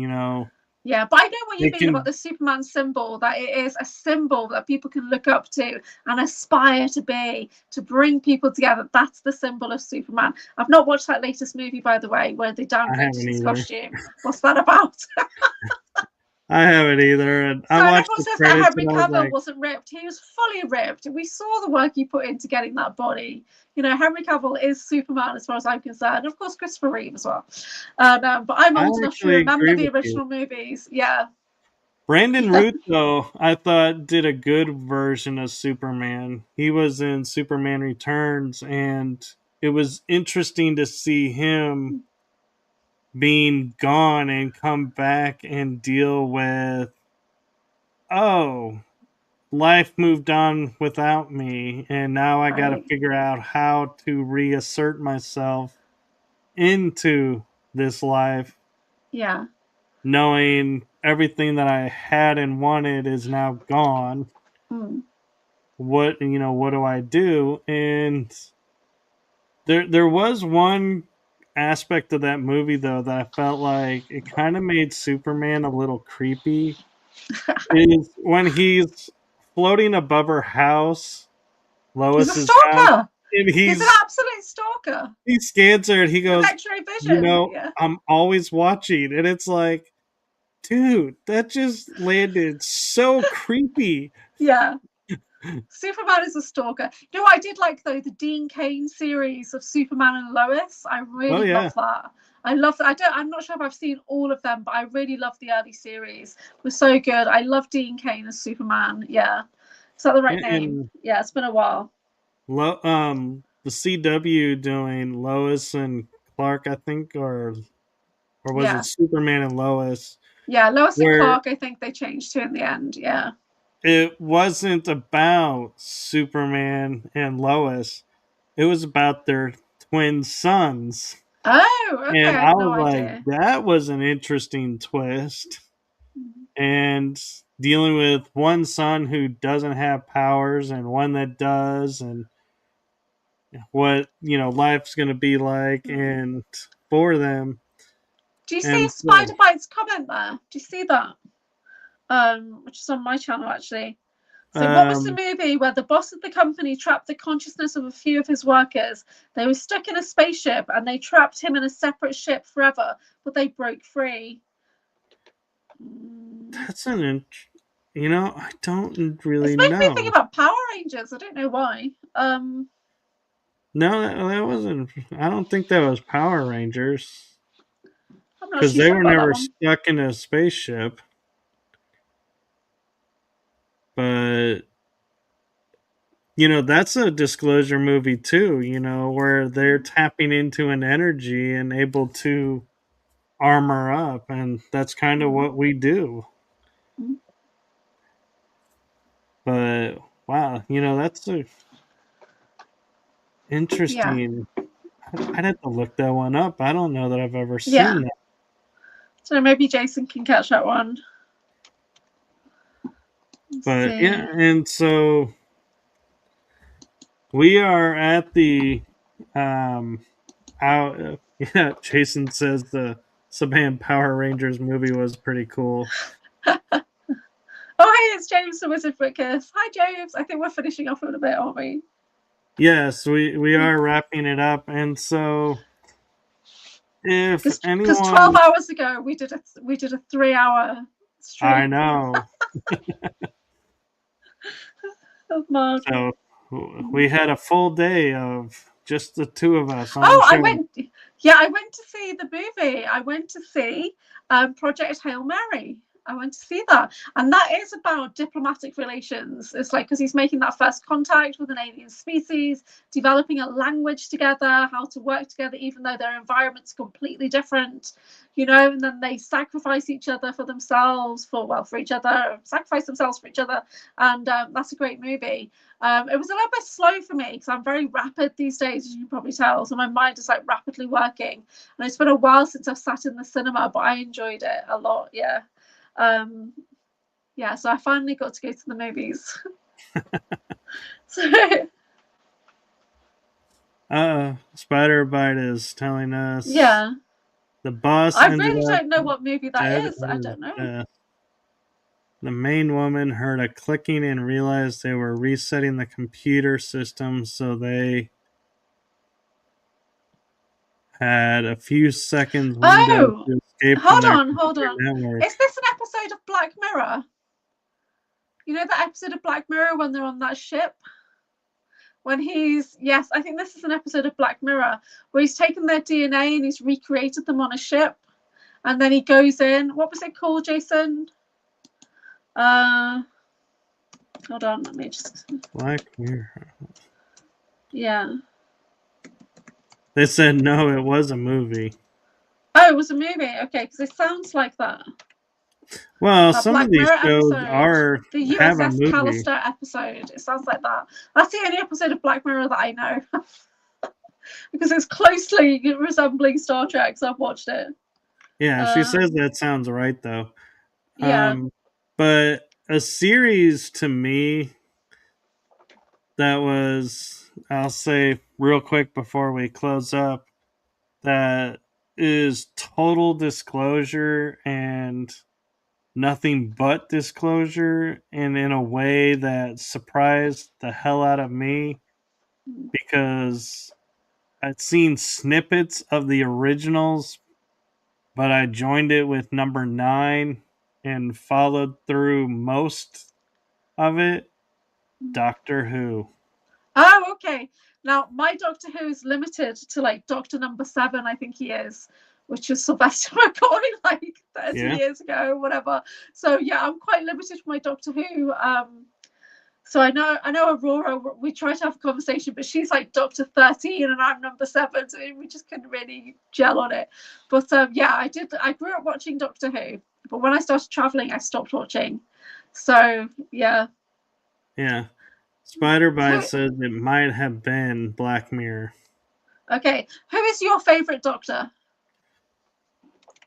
S2: Yeah, but I know what you mean about the Superman symbol, that it is a symbol that people can look up to and aspire to be, to bring people together. That's the symbol of Superman. I've not watched that latest movie, by the way, where they downgraded his costume. What's that about?
S1: I haven't either. And I watched the credits.
S2: Henry Cavill wasn't ripped. He was fully ripped. We saw the work he put into getting that body. Henry Cavill is Superman as far as I'm concerned. And of course, Christopher Reeve as well. But I'm old enough to remember the original movies. Yeah.
S1: Brandon Russo, I thought, did a good version of Superman. He was in Superman Returns, and it was interesting to see him being gone and come back and deal with, life moved on without me, and now I got to figure out how to reassert myself into this life.
S2: Yeah.
S1: Knowing everything that I had and wanted is now gone. What do I do? And there was one aspect of that movie, though, that I felt like it kind of made Superman a little creepy. Is when he's floating above her house
S2: He's a
S1: Lois's house,
S2: stalker.
S1: and
S2: He's an absolute stalker.
S1: he scans her and he goes,
S2: Retrovision. Yeah.
S1: I'm always watching, and it's like, dude, that just landed so creepy.
S2: Yeah. Superman is a stalker. You know what I did like though? The Dean Cain series of Superman and Lois. I really love that. I love that. I'm not sure if I've seen all of them, but I really love the early series. It was so good. I love Dean Cain as Superman. Yeah. Is that the right name? Yeah, it's been a while.
S1: The CW doing Lois and Clark, I think, or was it Superman and Lois?
S2: Yeah, Lois and Clark, I think they changed to in the end. Yeah.
S1: It wasn't about Superman and Lois. It was about their twin sons.
S2: Oh, okay.
S1: And
S2: I
S1: I
S2: had no
S1: was
S2: idea.
S1: like, that was an interesting twist. And dealing with one son who doesn't have powers and one that does, and what life's going to be like and for them.
S2: Do you see Spider Bites comment there? Do you see that? Which is on my channel actually. So what was the movie where the boss of the company trapped the consciousness of a few of his workers? They were stuck in a spaceship and they trapped him in a separate ship forever, but they broke free.
S1: That's I don't really
S2: know. It's
S1: know.
S2: made me think about Power Rangers. I don't know why.
S1: No, that wasn't. I don't think that was Power Rangers.
S2: Because
S1: they were never stuck in a spaceship. But that's a disclosure movie too, where they're tapping into an energy and able to armor up, and that's kind of what we do. But wow, that's a interesting. I'd have to look that one up. I don't know that I've ever seen that.
S2: So maybe Jason can catch that one.
S1: But yeah, and so we are at the Jason says the Saban Power Rangers movie was pretty cool.
S2: Oh, hey, it's James the Wizard Brickus. Hi, James. I think we're finishing off in a bit, aren't we?
S1: Yes, we are wrapping it up, and so if anyone,
S2: because 12 hours ago we did a 3-hour stream.
S1: I know. So we had a full day of just the two of us.
S2: I went to see the movie. I went to see Project Hail Mary. I went to see that, and that is about diplomatic relations. It's like because he's making that first contact with an alien species, developing a language together, how to work together, even though their environment's completely different, and then they sacrifice each other for themselves, for each other, sacrifice themselves for each other, and that's a great movie. It was a little bit slow for me because I'm very rapid these days, as you can probably tell. So my mind is like rapidly working, and it's been a while since I've sat in the cinema, but I enjoyed it a lot. Yeah. So I finally got to go to the movies.
S1: Spider Bite is telling us.
S2: Yeah.
S1: The boss.
S2: I really don't know what movie that is. I don't know.
S1: The main woman heard a clicking and realized they were resetting the computer system, so they had a few seconds window to escape. Hold on.
S2: Network. Is this an episode of Black Mirror? You know that episode of Black Mirror when they're on that ship? When I think this is an episode of Black Mirror where he's taken their DNA and he's recreated them on a ship, and then he goes in. What was it called, Jason? Hold on, let me just.
S1: Black Mirror.
S2: Yeah.
S1: They said no, it was a movie.
S2: Oh, it was a movie. Okay, because it sounds like that.
S1: Well, some of these shows are
S2: the USS Callister episode. It sounds like that. That's the only episode of Black Mirror that I know because it's closely resembling Star Trek. So I've watched it.
S1: Yeah, she says that sounds right though.
S2: Yeah.
S1: But a series to me that was, I'll say real quick before we close up, that is total disclosure and nothing but disclosure, and in a way that surprised the hell out of me, because I'd seen snippets of the originals, but I joined it with number 9 and followed through most of it. Doctor Who.
S2: Oh, okay. Now my Doctor Who is limited to like Doctor number 7, I think he is, which is Sylvester McCoy, like 30 years ago, whatever. So yeah, I'm quite limited for my Doctor Who. So I know Aurora, we tried to have a conversation, but she's like Doctor 13 and I'm number 7, so we just couldn't really gel on it. But yeah, I grew up watching Doctor Who, but when I started traveling, I stopped watching. So yeah.
S1: Yeah. Spider-Bite says it might have been Black Mirror.
S2: Okay. Who is your favorite Doctor?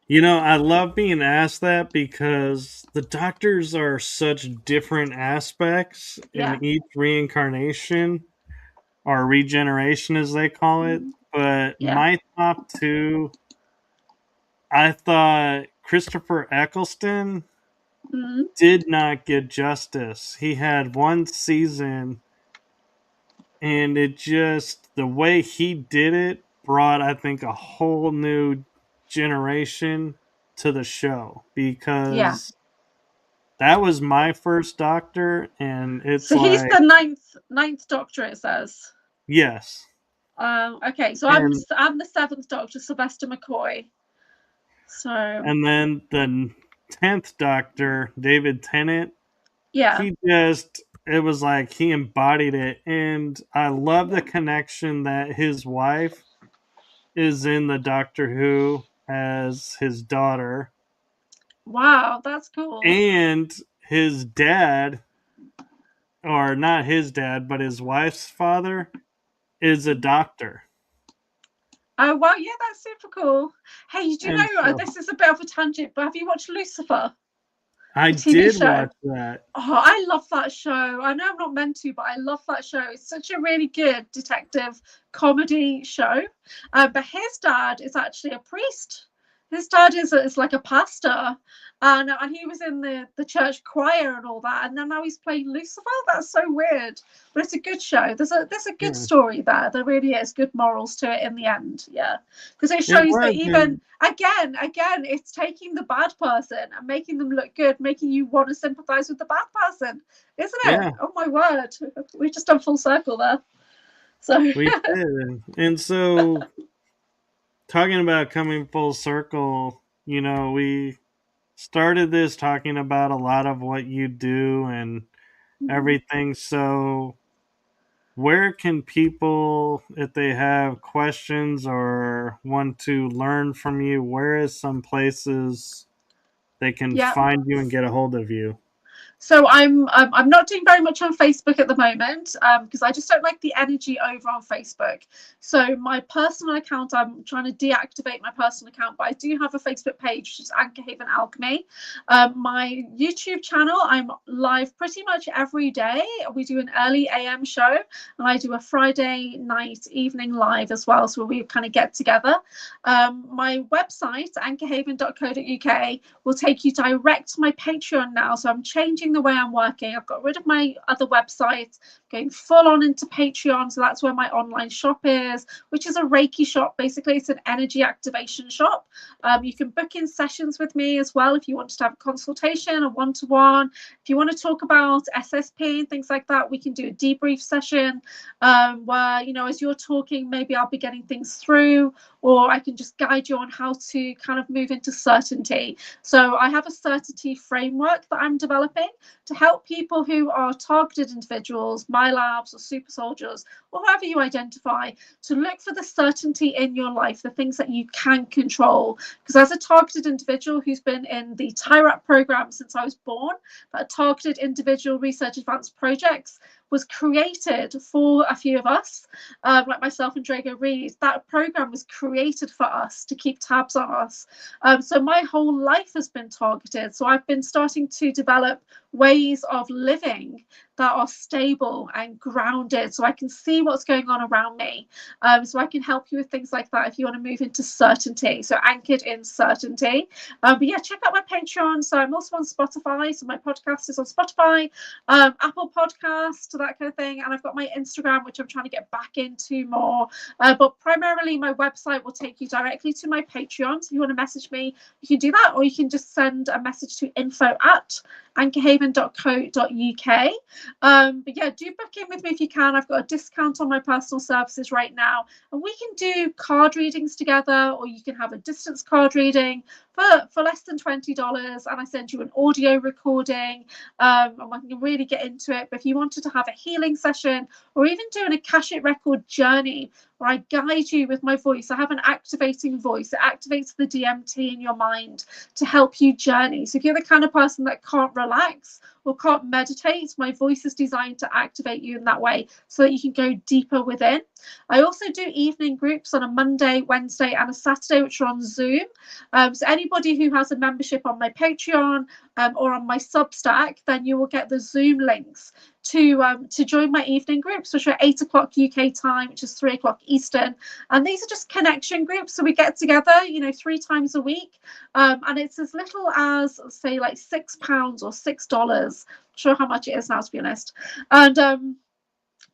S1: You know, I love being asked that because the Doctors are such different aspects in each reincarnation, or regeneration as they call it. But my top 2, I thought Christopher Eccleston did not get justice. He had 1 season, and it just, the way he did it brought, I think, a whole new generation to the show, because that was my first Doctor, and it's so
S2: he's the ninth Doctor, it says.
S1: Yes.
S2: Okay, so I'm the 7th Doctor, Sylvester McCoy. So.
S1: And then the 10th Doctor, David Tennant.
S2: Yeah.
S1: He just, it was like he embodied it, and I love the connection that his wife is in the Doctor Who as his daughter.
S2: Wow, that's cool.
S1: And his dad, or not his dad, but his wife's father, is a doctor.
S2: Oh, wow, yeah, that's super cool. Hey, do you know, this is a bit of a tangent, but have you watched Lucifer?
S1: I did watch that.
S2: Oh, I love that show. I know I'm not meant to, but I love that show. It's such a really good detective comedy show. But his dad is actually a priest. His dad is like a pastor, and he was in the church choir and all that, and then now he's playing Lucifer. That's so weird, but it's a good show. There's a good story there. There really is good morals to it in the end. Yeah, because it shows that even again, it's taking the bad person and making them look good, making you want to sympathize with the bad person, isn't it? Yeah. Oh my word, we've just done full circle there. So
S1: we did, and so. Talking about coming full circle, you know, we started this talking about a lot of what you do and everything. So, where can people, if they have questions or want to learn from you, where is some places they can find you and get a hold of you?
S2: So I'm not doing very much on Facebook at the moment because I just don't like the energy over on Facebook. So my personal account, I'm trying to deactivate my personal account, but I do have a Facebook page, which is AnchorHaven Alchemy. My YouTube channel, I'm live pretty much every day. We do an early AM show, and I do a Friday night evening live as well, so we kind of get together. My website, anchorhaven.co.uk, will take you direct to my Patreon now. So I'm changing the way I'm working. I've got rid of my other websites, going full on into Patreon. So that's where my online shop is, which is a Reiki shop. Basically, it's an energy activation shop. You can book in sessions with me as well if you want to have a consultation, a one-to-one. If you want to talk about SSP and things like that, we can do a debrief session where, you know, as you're talking, maybe I'll be getting things through, or I can just guide you on how to kind of move into certainty. So I have a certainty framework that I'm developing to help people who are targeted individuals, MILABs or super soldiers, or whoever you identify, to look for the certainty in your life, the things that you can control. Because as a targeted individual who's been in the TIRAP program since I was born, that targeted individual research advanced projects was created for a few of us, like myself and Drago Reed. That program was created for us to keep tabs on us. So my whole life has been targeted. So I've been starting to develop ways of living that are stable and grounded, so I can see what's going on around me. So I can help you with things like that if you want to move into certainty. So anchored in certainty. But yeah, check out my Patreon. So I'm also on Spotify. So my podcast is on Spotify, Apple Podcast, to that kind of thing. And I've got my Instagram, which I'm trying to get back into more. But primarily my website will take you directly to my Patreon. So if you want to message me, you can do that, or you can just send a message to info@anchorhaven.co.uk. But yeah, do book in with me if you can. I've got a discount on my personal services right now, and we can do card readings together, or you can have a distance card reading for less than $20, and I send you an audio recording, and I can really get into it. But if you wanted to have a healing session, or even do an Akashic record journey where I guide you with my voice, I have an activating voice. It activates the DMT in your mind to help you journey. So if you're the kind of person that can't relax or can't meditate, my voice is designed to activate you in that way so that you can go deeper within. I also do evening groups on a Monday, Wednesday, and a Saturday, which are on Zoom. So anybody who has a membership on my Patreon or on my Substack, then you will get the Zoom links to join my evening groups, which are 8 o'clock UK time, which is 3 o'clock Eastern. And these are just connection groups. So we get together, 3 times a week. And it's as little as, say, like £6 or $6. Not sure how much it is now, to be honest. And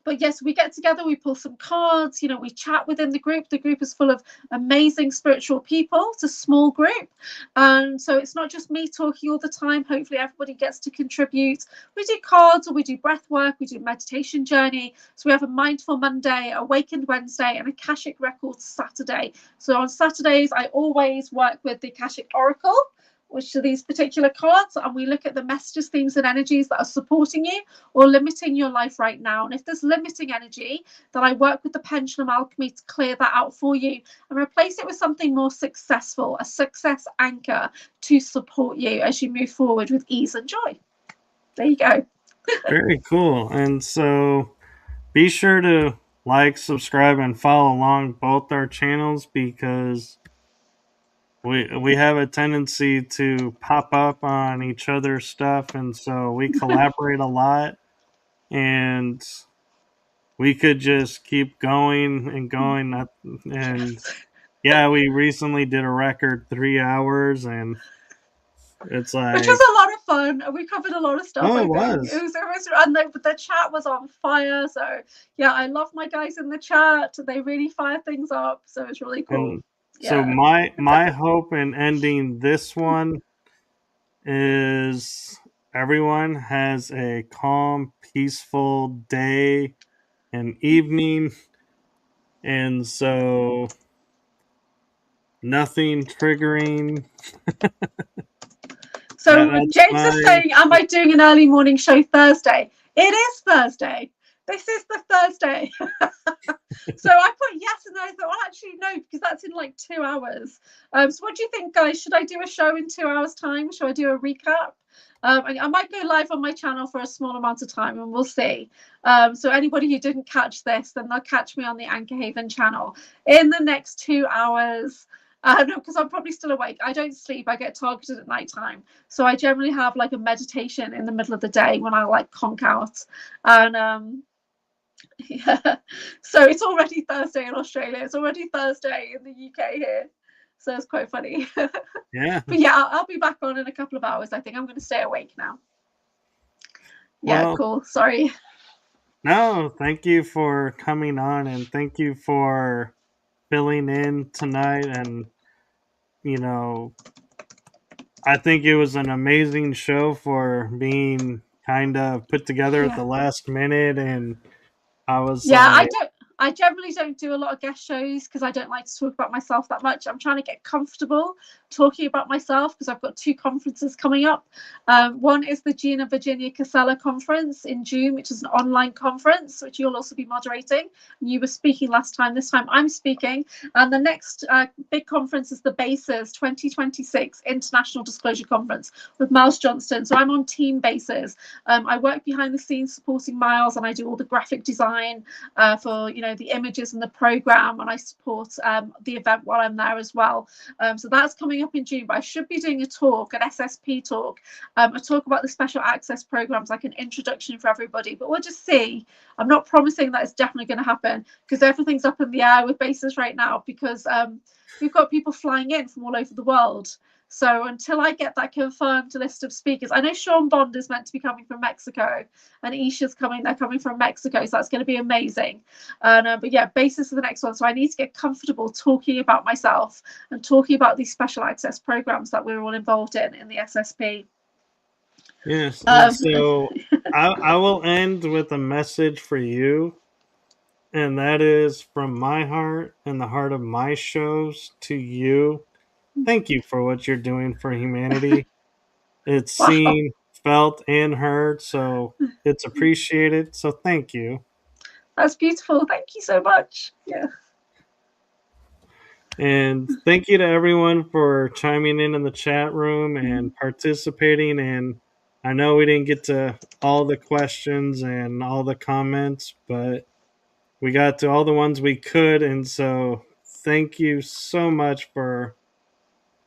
S2: but yes, we get together, we pull some cards, we chat within the group. The group is full of amazing spiritual people. It's a small group. And so it's not just me talking all the time. Hopefully everybody gets to contribute. We do cards, or we do breath work, we do meditation journey. So we have a Mindful Monday, Awakened Wednesday, and Akashic Records Saturday. So on Saturdays, I always work with the Akashic Oracle, which are these particular cards, and we look at the messages, themes, and energies that are supporting you or limiting your life right now. And if there's limiting energy, then I work with the Pendulum Alchemy to clear that out for you and replace it with something more successful, a success anchor to support you as you move forward with ease and joy. There you go.
S1: Very cool. And so be sure to like, subscribe, and follow along both our channels, because we have a tendency to pop up on each other's stuff, and so we collaborate a lot, and we could just keep going and going. And yeah, we recently did a record 3 hours, and it's like,
S2: which was a lot of fun. We covered a lot of stuff.
S1: Oh,
S2: I
S1: it
S2: think
S1: was.
S2: it was, and the chat was on fire. So yeah, I love my guys in the chat. They really fire things up. So it's really cool.
S1: And so my hope in ending this one is everyone has a calm, peaceful day and evening, and so nothing triggering.
S2: So James is saying, am I doing an early morning show Thursday? It is Thursday. This is the Thursday. So I put yes, and then I thought, well, actually, no, because that's in like 2 hours. So what do you think, guys? Should I do a show in 2 hours' time? Should I do a recap? I might go live on my channel for a small amount of time, and we'll see. So anybody who didn't catch this, then they'll catch me on the AnchorHaven channel in the next 2 hours. No, because I'm probably still awake. I don't sleep. I get targeted at night time. So I generally have like a meditation in the middle of the day when I like conk out. And yeah, so it's already Thursday in Australia. It's already Thursday in the UK here. So it's quite funny.
S1: Yeah.
S2: But yeah, I'll be back on in a couple of hours. I think I'm going to stay awake now. Yeah, well, cool. Sorry.
S1: No, thank you for coming on, and thank you for filling in tonight. And I think it was an amazing show for being kind of put together at the last minute, and I was
S2: I generally don't do a lot of guest shows because I don't like to talk about myself that much. I'm trying to get comfortable talking about myself because I've got 2 conferences coming up. One is the Gina Virginia Casella conference in June, which is an online conference, which you'll also be moderating. And you were speaking last time. This time I'm speaking. And the next big conference is the Bases 2026 International Disclosure Conference with Miles Johnston. So I'm on team bases. I work behind the scenes supporting Miles, and I do all the graphic design for the images and the program, and I support the event while I'm there as well. So that's coming up in June, but I should be doing a talk, an SSP talk, a talk about the special access programs, like an introduction for everybody, but we'll just see. I'm not promising that it's definitely going to happen because everything's up in the air with bases right now, because we've got people flying in from all over the world. So until I get that confirmed list of speakers, I know Sean Bond is meant to be coming from Mexico, and Isha's coming. They're coming from Mexico, so that's going to be amazing. And but yeah, basis for the next one. So I need to get comfortable talking about myself and talking about these special access programs that we're all involved in the SSP.
S1: Yes, and so I will end with a message for you, and that is from my heart and the heart of my shows to you. Thank you for what you're doing for humanity. It's seen, felt, and heard, so it's appreciated. So thank you.
S2: That's beautiful. Thank you so much. Yeah.
S1: And thank you to everyone for chiming in the chat room and participating. And I know we didn't get to all the questions and all the comments, but we got to all the ones we could. And so thank you so much for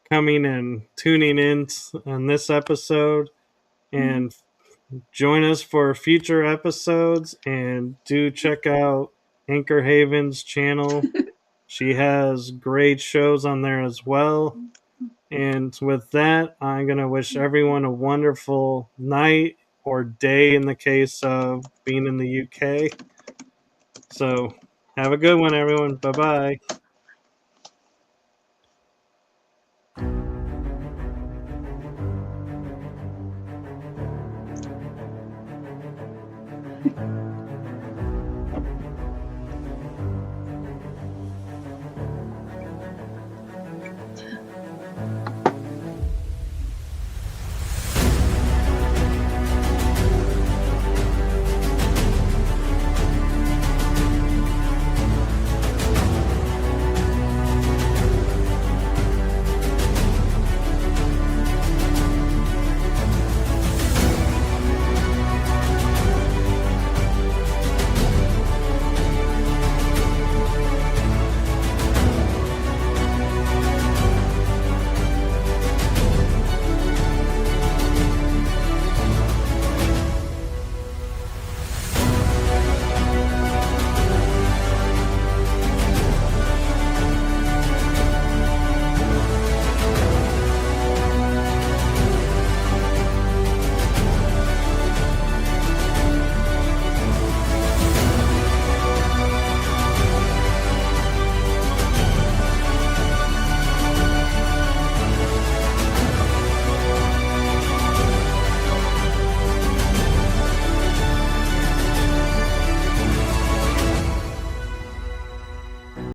S1: coming and tuning in on this episode. And join us for future episodes. And do check out AnchorHaven's channel. She has great shows on there as well. And with that, I'm going to wish everyone a wonderful night or day in the case of being in the UK. So have a good one, everyone. Bye-bye.